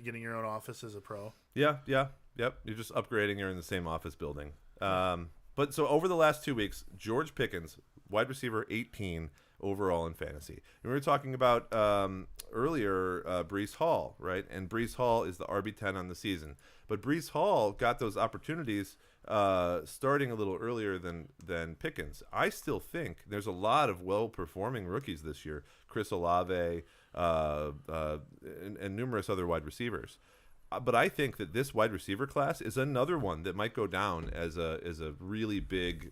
getting your own office as a pro. Yeah, yep. You're just upgrading. You're in the same office building. But so over the last 2 weeks, George Pickens, wide receiver 18 overall in fantasy. And we were talking about earlier Breece Hall, right? And Breece Hall is the RB10 on the season. But Breece Hall got those opportunities starting a little earlier than Pickens. I still think there's a lot of well-performing rookies this year. Chris Olave and numerous other wide receivers. But I think that this wide receiver class is another one that might go down as a really big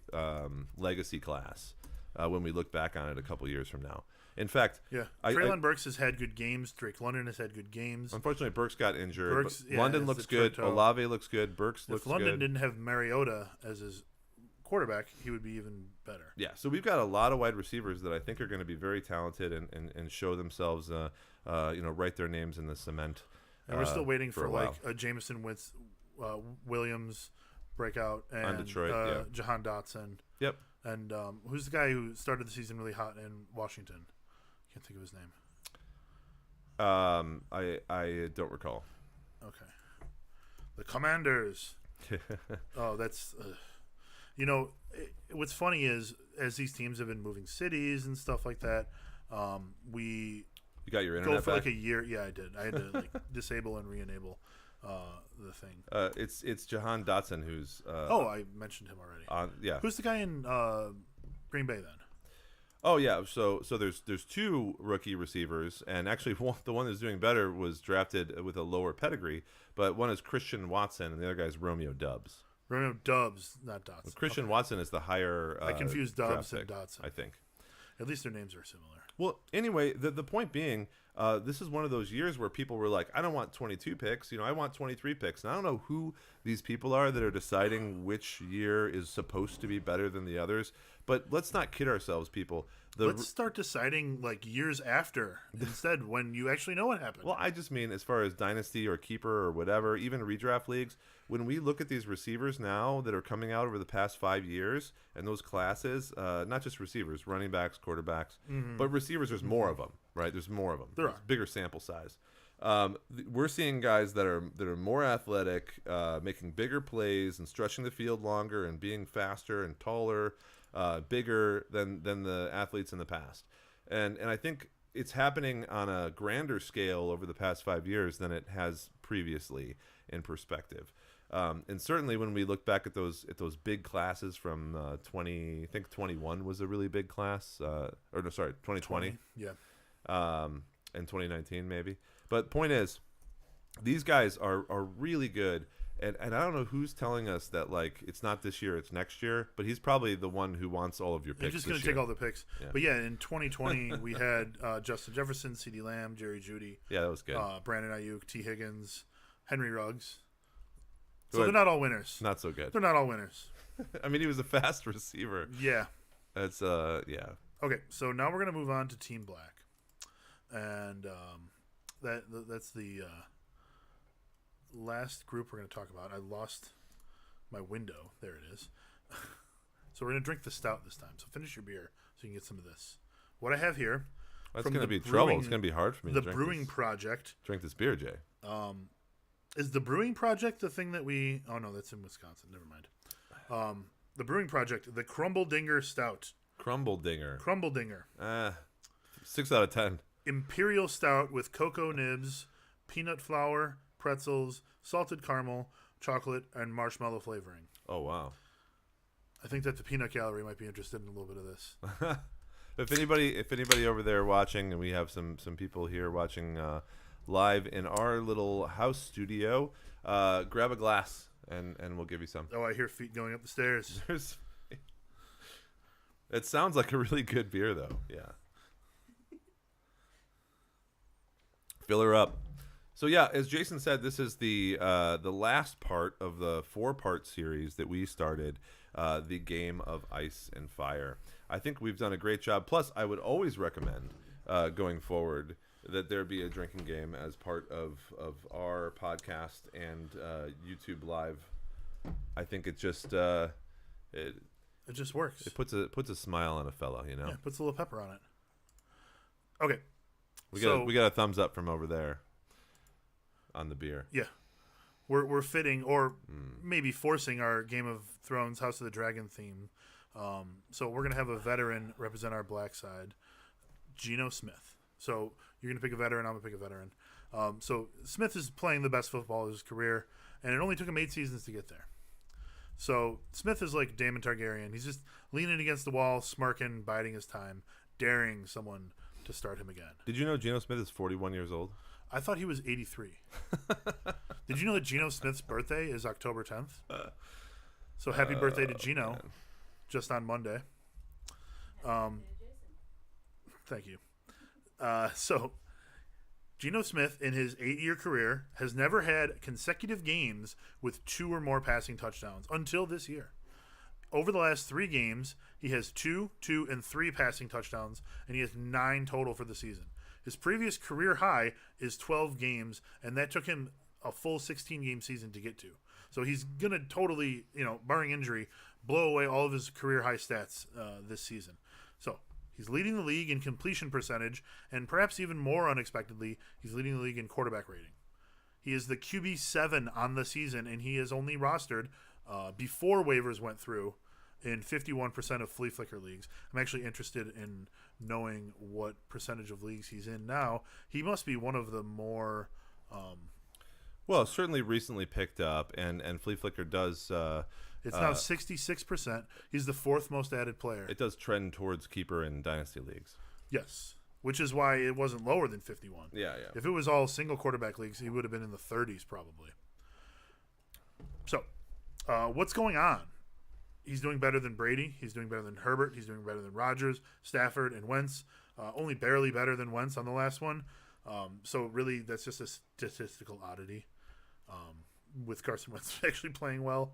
legacy class when we look back on it a couple years from now. In fact, Treylon Burks has had good games. Drake London has had good games. Unfortunately, Burks got injured. London looks good. Olave looks good. Burks looks good. If London didn't have Mariota as his quarterback, he would be even better. Yeah, so we've got a lot of wide receivers that I think are going to be very talented and show themselves, write their names in the cement. And we're still waiting for like a Jameson Williams breakout and on Detroit, Jahan Dotson. Yep. And who's the guy who started the season really hot in Washington? Can't think of his name. I don't recall. Okay. The Commanders. Oh, that's what's funny is as these teams have been moving cities and stuff like that, you got your internet go for back? like a year. Yeah, I did. I had to like disable and re-enable the thing. It's Jahan Dotson who's. I mentioned him already. Yeah. Who's the guy in Green Bay then? Oh yeah. So there's 2 rookie receivers, and actually the one that's doing better was drafted with a lower pedigree, but one is Christian Watson, and the other guy's Romeo Doubs. Romeo Doubs, not Dotson. Well, Christian Watson is the higher. I confused Doubs and Dotson. I think. At least their names are similar. Well, anyway, the point being, this is one of those years where people were like, I don't want 22 picks. I want 23 picks. And I don't know who these people are that are deciding which year is supposed to be better than the others. But let's not kid ourselves, people. Let's start deciding like years after instead when you actually know what happened. Well, I just mean as far as dynasty or keeper or whatever, even redraft leagues, when we look at these receivers now that are coming out over the past 5 years and those classes, not just receivers, running backs, quarterbacks, but receivers, there's more of them, right? There's more of them. There are. Bigger sample size. We're seeing guys that are more athletic, making bigger plays and stretching the field longer and being faster and taller, bigger than the athletes in the past. And I think it's happening on a grander scale over the past 5 years than it has previously in perspective. And certainly when we look back at those big classes from 20, I think 21 was a really big class, 2020. Yeah. And 2019 maybe. But point is, these guys are really good. And I don't know who's telling us that, like, it's not this year, it's next year. But he's probably the one who wants all of your picks. He's just going to take all the picks. Yeah. But yeah, in 2020, we had Justin Jefferson, CeeDee Lamb, Jerry Jeudy. Yeah, that was good. Brandon Ayuk, T. Higgins, Henry Ruggs. So they're not all winners. Not so good. They're not all winners. I mean, he was a fast receiver. Yeah. That's, yeah. Okay, so now we're going to move on to Team Black. And that's the last group we're going to talk about. I lost my window. There it is. So we're going to drink the stout this time. So finish your beer so you can get some of this. What I have here. That's going to be trouble. It's going to be hard for me to drink The Brewing Project. Drink this beer, Jay. Is the Brewing Project the thing that we... Oh, no, that's in Wisconsin. Never mind. The Brewing Project, the Crumble Dinger Stout. Crumble Dinger. 6 out of 10. Imperial Stout with cocoa nibs, peanut flour, pretzels, salted caramel, chocolate, and marshmallow flavoring. Oh, wow. I think that the Peanut Gallery might be interested in a little bit of this. If anybody over there watching, and we have some people here watching live in our little house studio, grab a glass and we'll give you some. Oh, I hear feet going up the stairs. It sounds like a really good beer, though. Yeah. Fill her up. So yeah, as Jason said, this is the last part of the 4-part series that we started, the Game of Ice and Fire. I think we've done a great job. Plus, I would always recommend going forward that there be a drinking game as part of our podcast and YouTube Live. I think it just it just works. It puts a smile on a fella, you know. Yeah, puts a little pepper on it. Okay. We got a thumbs up from over there on the beer. Yeah. We're fitting or maybe forcing our Game of Thrones House of the Dragon theme. So we're going to have a veteran represent our black side, Geno Smith. So you're going to pick a veteran, I'm going to pick a veteran. So Smith is playing the best football of his career, and it only took him 8 seasons to get there. So Smith is like Daemon Targaryen. He's just leaning against the wall, smirking, biding his time, daring someone to start him again. Did you know Geno Smith is 41 years old? I thought he was 83. Did you know that Geno Smith's birthday is October 10th? So happy birthday to Geno, man. Just on Monday. Thank you. So Geno Smith, in his 8-year career, has never had consecutive games with 2 or more passing touchdowns until this year. Over the last 3 games, he has 2, 2, and 3 passing touchdowns, and he has 9 total for the season. His previous career high is 12 games, and that took him a full 16-game season to get to. So he's going to totally, barring injury, blow away all of his career high stats this season. So he's leading the league in completion percentage, and perhaps even more unexpectedly, he's leading the league in quarterback rating. He is the QB7 on the season, and he is only rostered before waivers went through in 51% of flea flicker leagues. I'm actually interested in knowing what percentage of leagues he's in now. He must be one of the more... well, certainly recently picked up, and flea flicker does... it's now 66%. He's the 4th most added player. It does trend towards keeper in dynasty leagues. Yes, which is why it wasn't lower than 51. Yeah. If it was all single quarterback leagues, he would have been in the 30s probably. So, what's going on? He's doing better than Brady. He's doing better than Herbert. He's doing better than Rodgers, Stafford, and Wentz. Only barely better than Wentz on the last one. So really, that's just a statistical oddity. With Carson Wentz actually playing well.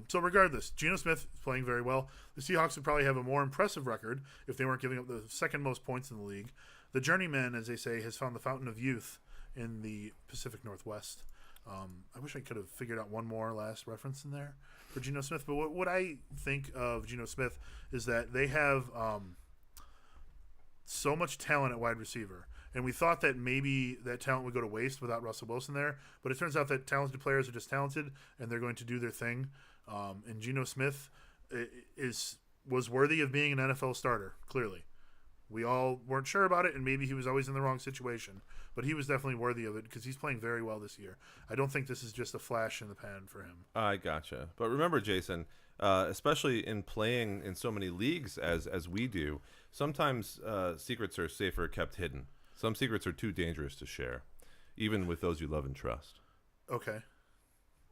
So regardless, Geno Smith is playing very well. The Seahawks would probably have a more impressive record if they weren't giving up the second most points in the league. The journeyman, as they say, has found the fountain of youth in the Pacific Northwest. I wish I could have figured out one more last reference in there for Geno Smith. But what I think of Geno Smith is that they have so much talent at wide receiver. And we thought that maybe that talent would go to waste without Russell Wilson there. But it turns out that talented players are just talented, and they're going to do their thing. And Geno Smith was worthy of being an NFL starter, clearly. We all weren't sure about it, and maybe he was always in the wrong situation. But he was definitely worthy of it because he's playing very well this year. I don't think this is just a flash in the pan for him. I gotcha. But remember, Jason, especially in playing in so many leagues as we do, sometimes secrets are safer kept hidden. Some secrets are too dangerous to share, even with those you love and trust. Okay.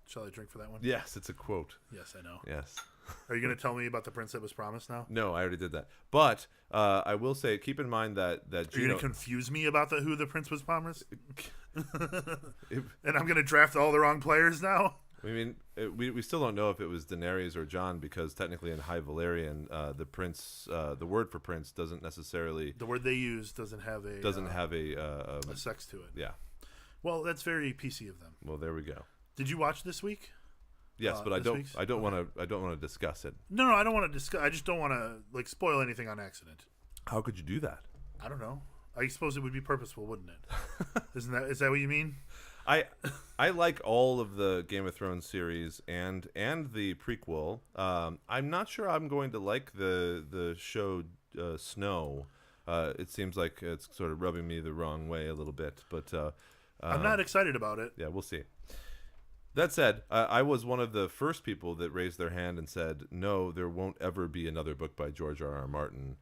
Shall I drink for that one? Yes, it's a quote. Yes, I know. Yes. Are you going to tell me about the prince that was promised now? No, I already did that. But I will say, keep in mind that Are you going to confuse me about who the prince was promised? And I'm going to draft all the wrong players now? I mean, we still don't know if it was Daenerys or Jon because technically in High Valyrian, the prince, the word for prince doesn't necessarily. The word they use doesn't have a sex to it. Yeah. Well, that's very PC of them. Well, there we go. Did you watch this week? Yes, but I don't want to discuss it. No, I don't want to discuss. I just don't want to spoil anything on accident. How could you do that? I don't know. I suppose it would be purposeful, wouldn't it? Is that what you mean? I like all of the Game of Thrones series and the prequel. I'm not sure I'm going to like the show Snow. It seems like it's sort of rubbing me the wrong way a little bit, but I'm not excited about it. Yeah, we'll see. That said, I was one of the first people that raised their hand and said, no, there won't ever be another book by George R.R. Martin,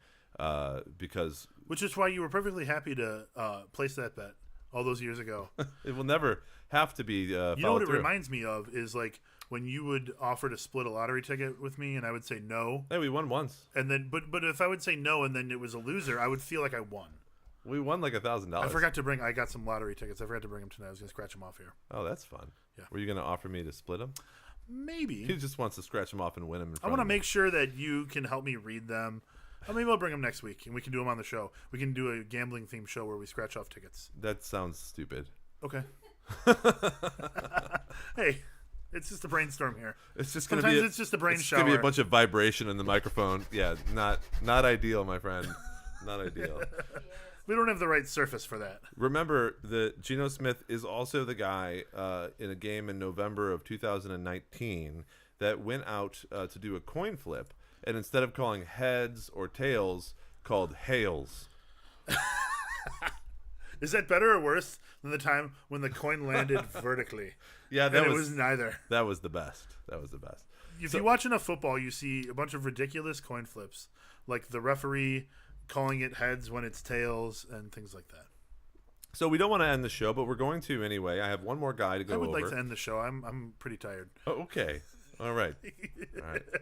because... Which is why you were perfectly happy to place that bet all those years ago. It will never have to be You know what it reminds me of is when you would offer to split a lottery ticket with me and I would say no. Hey, we won once. And then, but if I would say no and then it was a loser, I would feel like I won. We won like $1,000. I got some lottery tickets. I forgot to bring them tonight. I was going to scratch them off here. Oh, that's fun. Yeah. Were you going to offer me to split them? Maybe. He just wants to scratch them off and win them. I want to make sure that you can help me read them. Maybe I'll bring them next week and we can do them on the show. We can do a gambling themed show where we scratch off tickets. That sounds stupid. Okay. Hey, it's just a brainstorm here. It's just Sometimes it's just a brain shower. It's going to be a bunch of vibration in the microphone. Yeah, not ideal, my friend. Not ideal. We don't have the right surface for that. Remember that Geno Smith is also the guy in a game in November of 2019 that went out to do a coin flip, and instead of calling heads or tails, called hails. Is that better or worse than the time when the coin landed vertically? Yeah, it was neither. That was the best. If you watch enough football, you see a bunch of ridiculous coin flips, like the referee calling it heads when it's tails and things like that. So we don't want to end the show, but we're going to anyway. I have one more guy to go over. I would like to end the show. I'm pretty tired. Oh, okay. All right.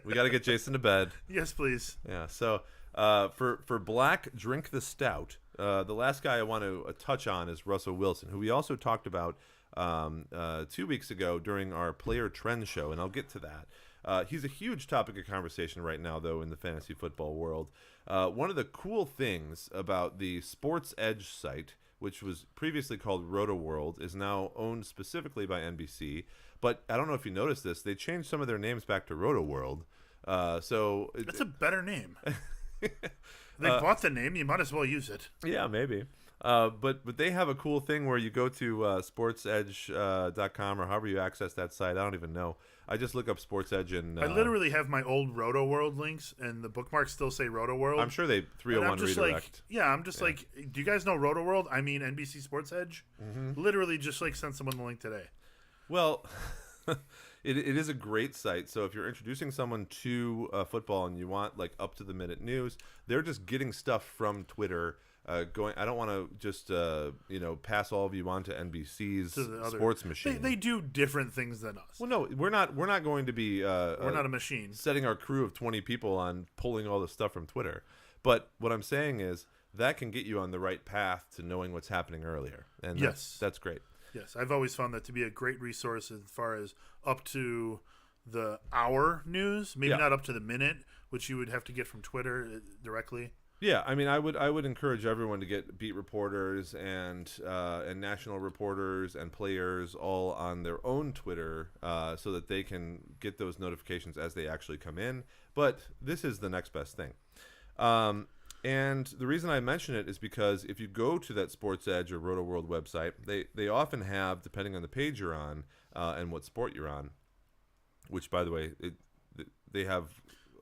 We got to get Jason to bed. Yes, please. Yeah. So for Black Drink the Stout, the last guy I want to touch on is Russell Wilson, who we also talked about 2 weeks ago during our Player Trend show, and I'll get to that. He's a huge topic of conversation right now, though, in the fantasy football world. One of the cool things about the Sports Edge site, which was previously called RotoWorld, is now owned specifically by NBC. But I don't know if you noticed this, they changed some of their names back to RotoWorld. So that's a better name. They bought the name, you might as well use it. Yeah, maybe. But they have a cool thing where you go to sportsedge.com or however you access that site. I don't even know. I just look up Sports Edge and I literally have my old RotoWorld links and the bookmarks still say RotoWorld. I'm sure they 301 redirect. I'm just like, do you guys know RotoWorld? I mean NBC Sports Edge? Mm-hmm. Literally just send someone the link today. Well, it is a great site. So if you're introducing someone to football and you want up to the minute news, they're just getting stuff from Twitter. I don't want to just pass all of you on to NBC's sports machine. They do different things than us. Well, no, we're not going to be. We're not a machine. Setting our crew of 20 people on pulling all the stuff from Twitter. But what I'm saying is that can get you on the right path to knowing what's happening earlier. And Yes. that's great. Yes, I've always found that to be a great resource as far as up to the hour news, maybe Yeah. not up to the minute, which you would have to get from Twitter directly. Yeah, I mean, I would encourage everyone to get beat reporters and national reporters and players all on their own Twitter so that they can get those notifications as they actually come in. But this is the next best thing. And the reason I mention it is because if you go to that Sports Edge or Roto World website, they often have, depending on the page you're on and what sport you're on, which, by the way, they have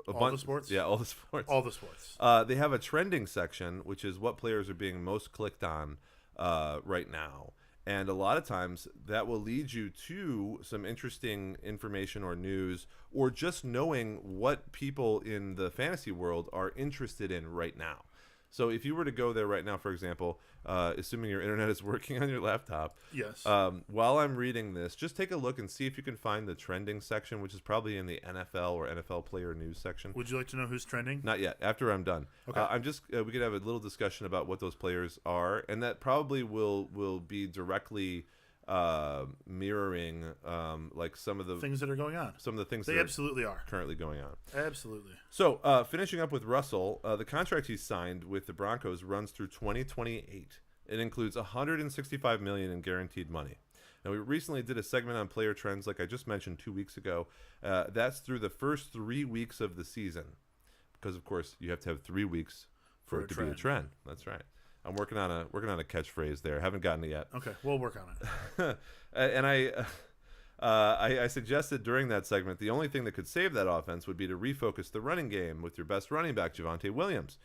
a All bunch. the sports? Yeah, all the sports. All the sports. They have a trending section, which is what players are being most clicked on right now. And a lot of times that will lead you to some interesting information or news, or just knowing what people in the fantasy world are interested in right now. So if you were to go there right now, for example, assuming your internet is working on your laptop, Yes. while I'm reading this, just take a look and see if you can find the trending section, which is probably in the NFL or NFL player news section. Would you like to know who's trending? Not yet. After I'm done, Okay. I'm just we could have a little discussion about what those players are, and that probably will be directly mirroring like some of the Things that are going on. some of the things They that absolutely are. are currently going on. Absolutely. So finishing up with Russell, the contract he signed with the Broncos runs through 2028. It includes $165 million in guaranteed money. Now, we recently did a segment on player trends, like I just mentioned 2 weeks ago. That's through the first 3 weeks of the season, because of course you have to have 3 weeks for it to be a trend. That's right. I'm working on a catchphrase there. Haven't gotten it yet. Okay, we'll work on it. And I suggested during that segment the only thing that could save that offense would be to refocus the running game with your best running back, Javonte Williams.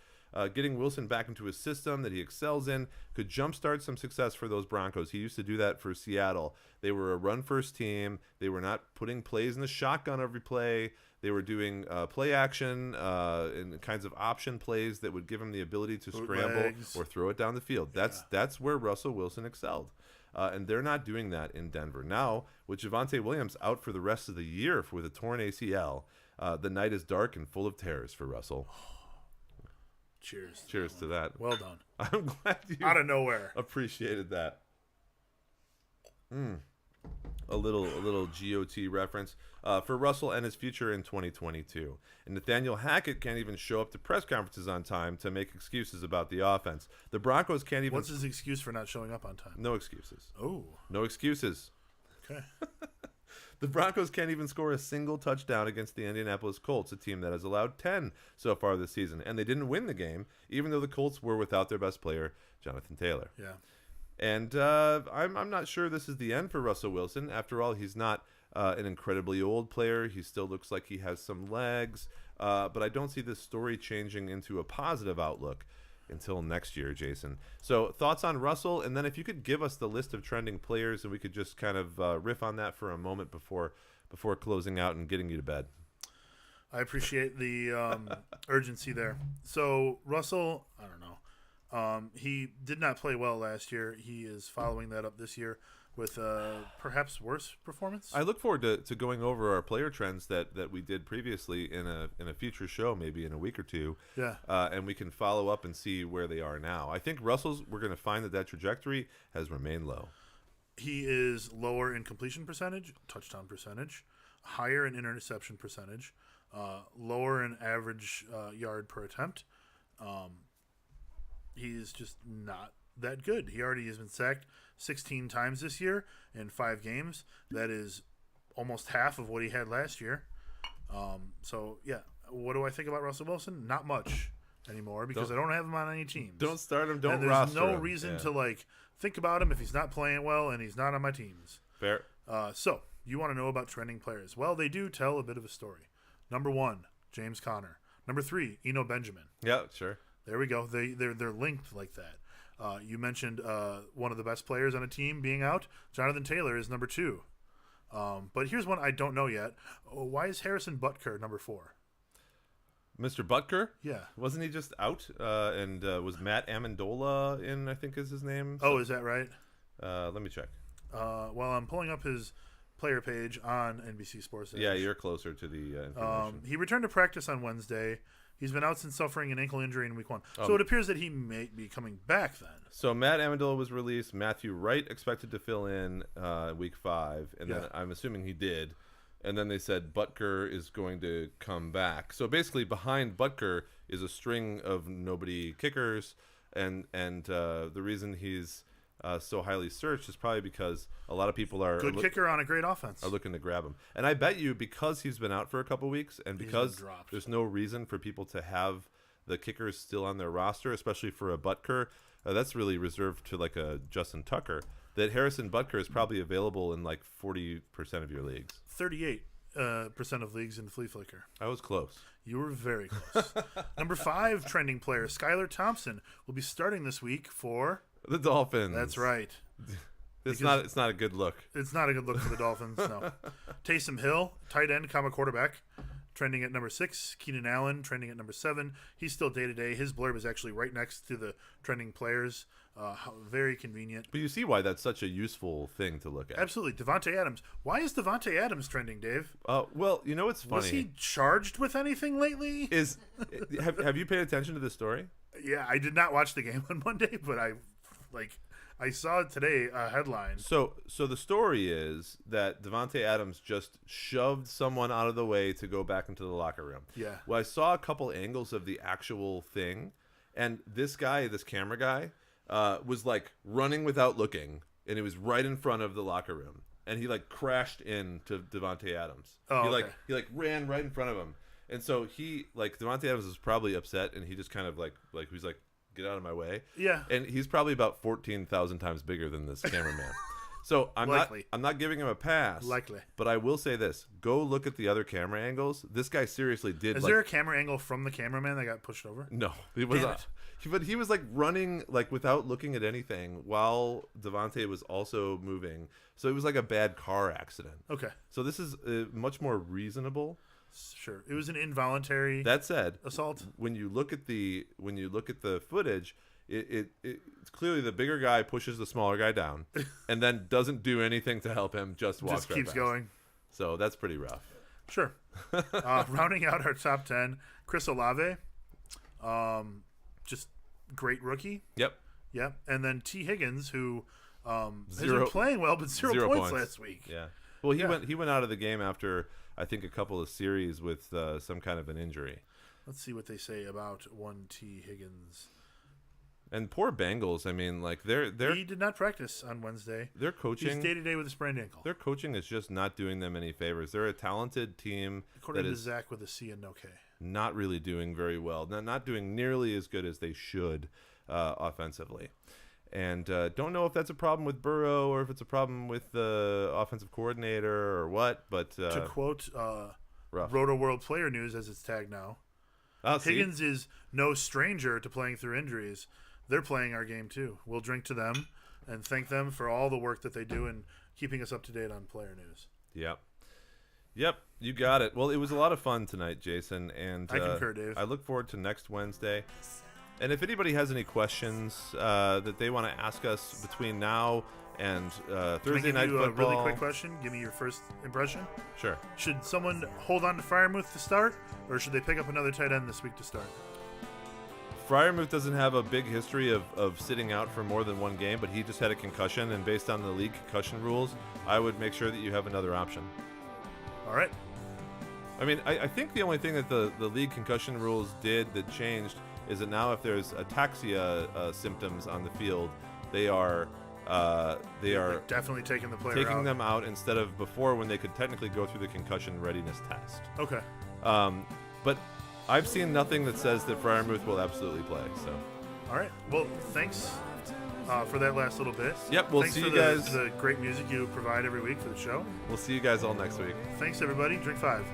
Getting Wilson back into a system that he excels in could jumpstart some success for those Broncos. He used to do that for Seattle. They were a run-first team. They were not putting plays in the shotgun every play. They were doing play action and kinds of option plays that would give him the ability to scramble or throw it down the field. That's where Russell Wilson excelled. And they're not doing that in Denver. Now, with Javonte Williams out for the rest of the year with a torn ACL, the night is dark and full of terrors for Russell. Cheers. Cheers to that. Well done. I'm glad you Out of nowhere. appreciated that. A little GOT reference for Russell and his future in 2022. And Nathaniel Hackett can't even show up to press conferences on time to make excuses about the offense. The Broncos can't even. What's his excuse for not showing up on time? No excuses. Oh, No excuses. okay. The Broncos can't even score a single touchdown against the Indianapolis Colts, a team that has allowed 10 so far this season. And they didn't win the game, even though the Colts were without their best player, Jonathan Taylor. Yeah. And I'm not sure this is the end for Russell Wilson. After all, he's not an incredibly old player. He still looks like he has some legs. But I don't see this story changing into a positive outlook until next year, Jason. So thoughts on Russell? And then if you could give us the list of trending players and we could just kind of riff on that for a moment before closing out and getting you to bed. I appreciate the urgency there. So Russell, I don't know. He did not play well last year. He is following that up this year with perhaps worse performance. I look forward to going over our player trends that we did previously in a future show, maybe in a week or two. Yeah. And we can follow up and see where they are now. I think we're going to find that trajectory has remained low. He is lower in completion percentage, touchdown percentage, higher in interception percentage, lower in average yard per attempt. He's just not that good. He already has been sacked 16 times this year in 5 games. That is almost half of what he had last year. So, yeah, what do I think about Russell Wilson? Not much anymore because I don't have him on any teams. Don't start him. Don't and there's roster no him. reason to, think about him if he's not playing well and he's not on my teams. Fair. So, you want to know about trending players. Well, they do tell a bit of a story. Number 1, James Conner. Number 3, Eno Benjamin. Yeah, sure. There we go. They're linked like that. You mentioned one of the best players on a team being out. Jonathan Taylor is number 2. But here's one I don't know yet. Why is Harrison Butker number 4? Mr. Butker? Yeah. Wasn't he just out? And was Matt Amendola in, I think is his name? Oh, is that right? Let me check. Well, I'm pulling up his player page on NBC Sports Edge. Yeah, you're closer to the information. He returned to practice on Wednesday. He's been out since suffering an ankle injury in week 1. Oh. So it appears that he may be coming back then. So Matt Amendola was released. Matthew Wright expected to fill in week 5, and then I'm assuming he did. And then they said Butker is going to come back. So basically, behind Butker is a string of nobody kickers, and the reason he's so highly searched is probably because a lot of people are good kicker on a great offense are looking to grab him. And I bet you because he's been out for a couple weeks, and because there's no reason for people to have the kickers still on their roster, especially for a Butker, that's really reserved to like a Justin Tucker. That Harrison Butker is probably available in like 40% of your leagues. 38% of leagues in Flea Flicker. I was close. You were very close. Number 5 trending player, Skylar Thompson, will be starting this week for the Dolphins. That's right. It's not a good look. It's not a good look for the Dolphins, no. Taysom Hill, tight end, quarterback, trending at number 6. Keenan Allen, trending at number 7. He's still day-to-day. His blurb is actually right next to the trending players. Very convenient. But you see why that's such a useful thing to look at. Absolutely. Devontae Adams. Why is Devontae Adams trending, Dave? Well, you know what's funny? Was he charged with anything lately? Have you paid attention to this story? Yeah, I did not watch the game on Monday, but I saw it today, a headline. So the story is that Devontae Adams just shoved someone out of the way to go back into the locker room. Yeah. Well, I saw a couple angles of the actual thing, and this camera guy, was like running without looking, and he was right in front of the locker room, and he like crashed into Devontae Adams. Oh, he ran right in front of him, and so Devontae Adams was probably upset, and he just kind of like he's like, get out of my way. Yeah. And he's probably about 14,000 times bigger than this cameraman. So I'm not giving him a pass. Likely. But I will say this: go look at the other camera angles. This guy seriously did. Is there a camera angle from the cameraman that got pushed over? No, it was not. But he was like running like without looking at anything while Devontae was also moving. So it was like a bad car accident. Okay. So this is much more reasonable. Sure. It was an involuntary That said, assault. When you look at the footage, it's clearly the bigger guy pushes the smaller guy down and then doesn't do anything to help him, just walks Just keeps past. going. So that's pretty rough. Sure. Rounding out our top 10, Chris Olave. Just great rookie. Yep. And then T. Higgins, who has been playing well, but zero points last week. Yeah. Well, he went out of the game after I think a couple of series with some kind of an injury. Let's see what they say about one T. Higgins. And poor Bengals. I mean, like he did not practice on Wednesday. Their coaching, he's day to day with a sprained ankle. Their coaching is just not doing them any favors. They're a talented team. According to Zach with a C and no K. Not really doing very well. Not doing nearly as good as they should offensively. And don't know if that's a problem with Burrow or if it's a problem with the offensive coordinator or what. But to quote Roto World Player News, as it's tagged now, Higgins is no stranger to playing through injuries. They're playing our game too. We'll drink to them and thank them for all the work that they do in keeping us up to date on player news. Yep, you got it. Well, it was a lot of fun tonight, Jason, and I concur, Dave. I look forward to next Wednesday. And if anybody has any questions that they want to ask us between now and Thursday Night Football, a really quick question. Give me your first impression. Sure. Should someone hold on to Freiermuth to start, or should they pick up another tight end this week to start? Freiermuth doesn't have a big history of sitting out for more than one game, but he just had a concussion, and based on the league concussion rules, I would make sure that you have another option. All right. I mean, I think the only thing that the league concussion rules did that changed is that now if there's ataxia symptoms on the field, they are definitely taking the player taking out. them out instead of before when they could technically go through the concussion readiness test. Okay. But I've seen nothing that says that Freiermuth will absolutely play. So. All right. Well, thanks for that last little bit. Yep. We'll see you guys. The great music you provide every week for the show. We'll see you guys all next week. Thanks, everybody. Drink 5.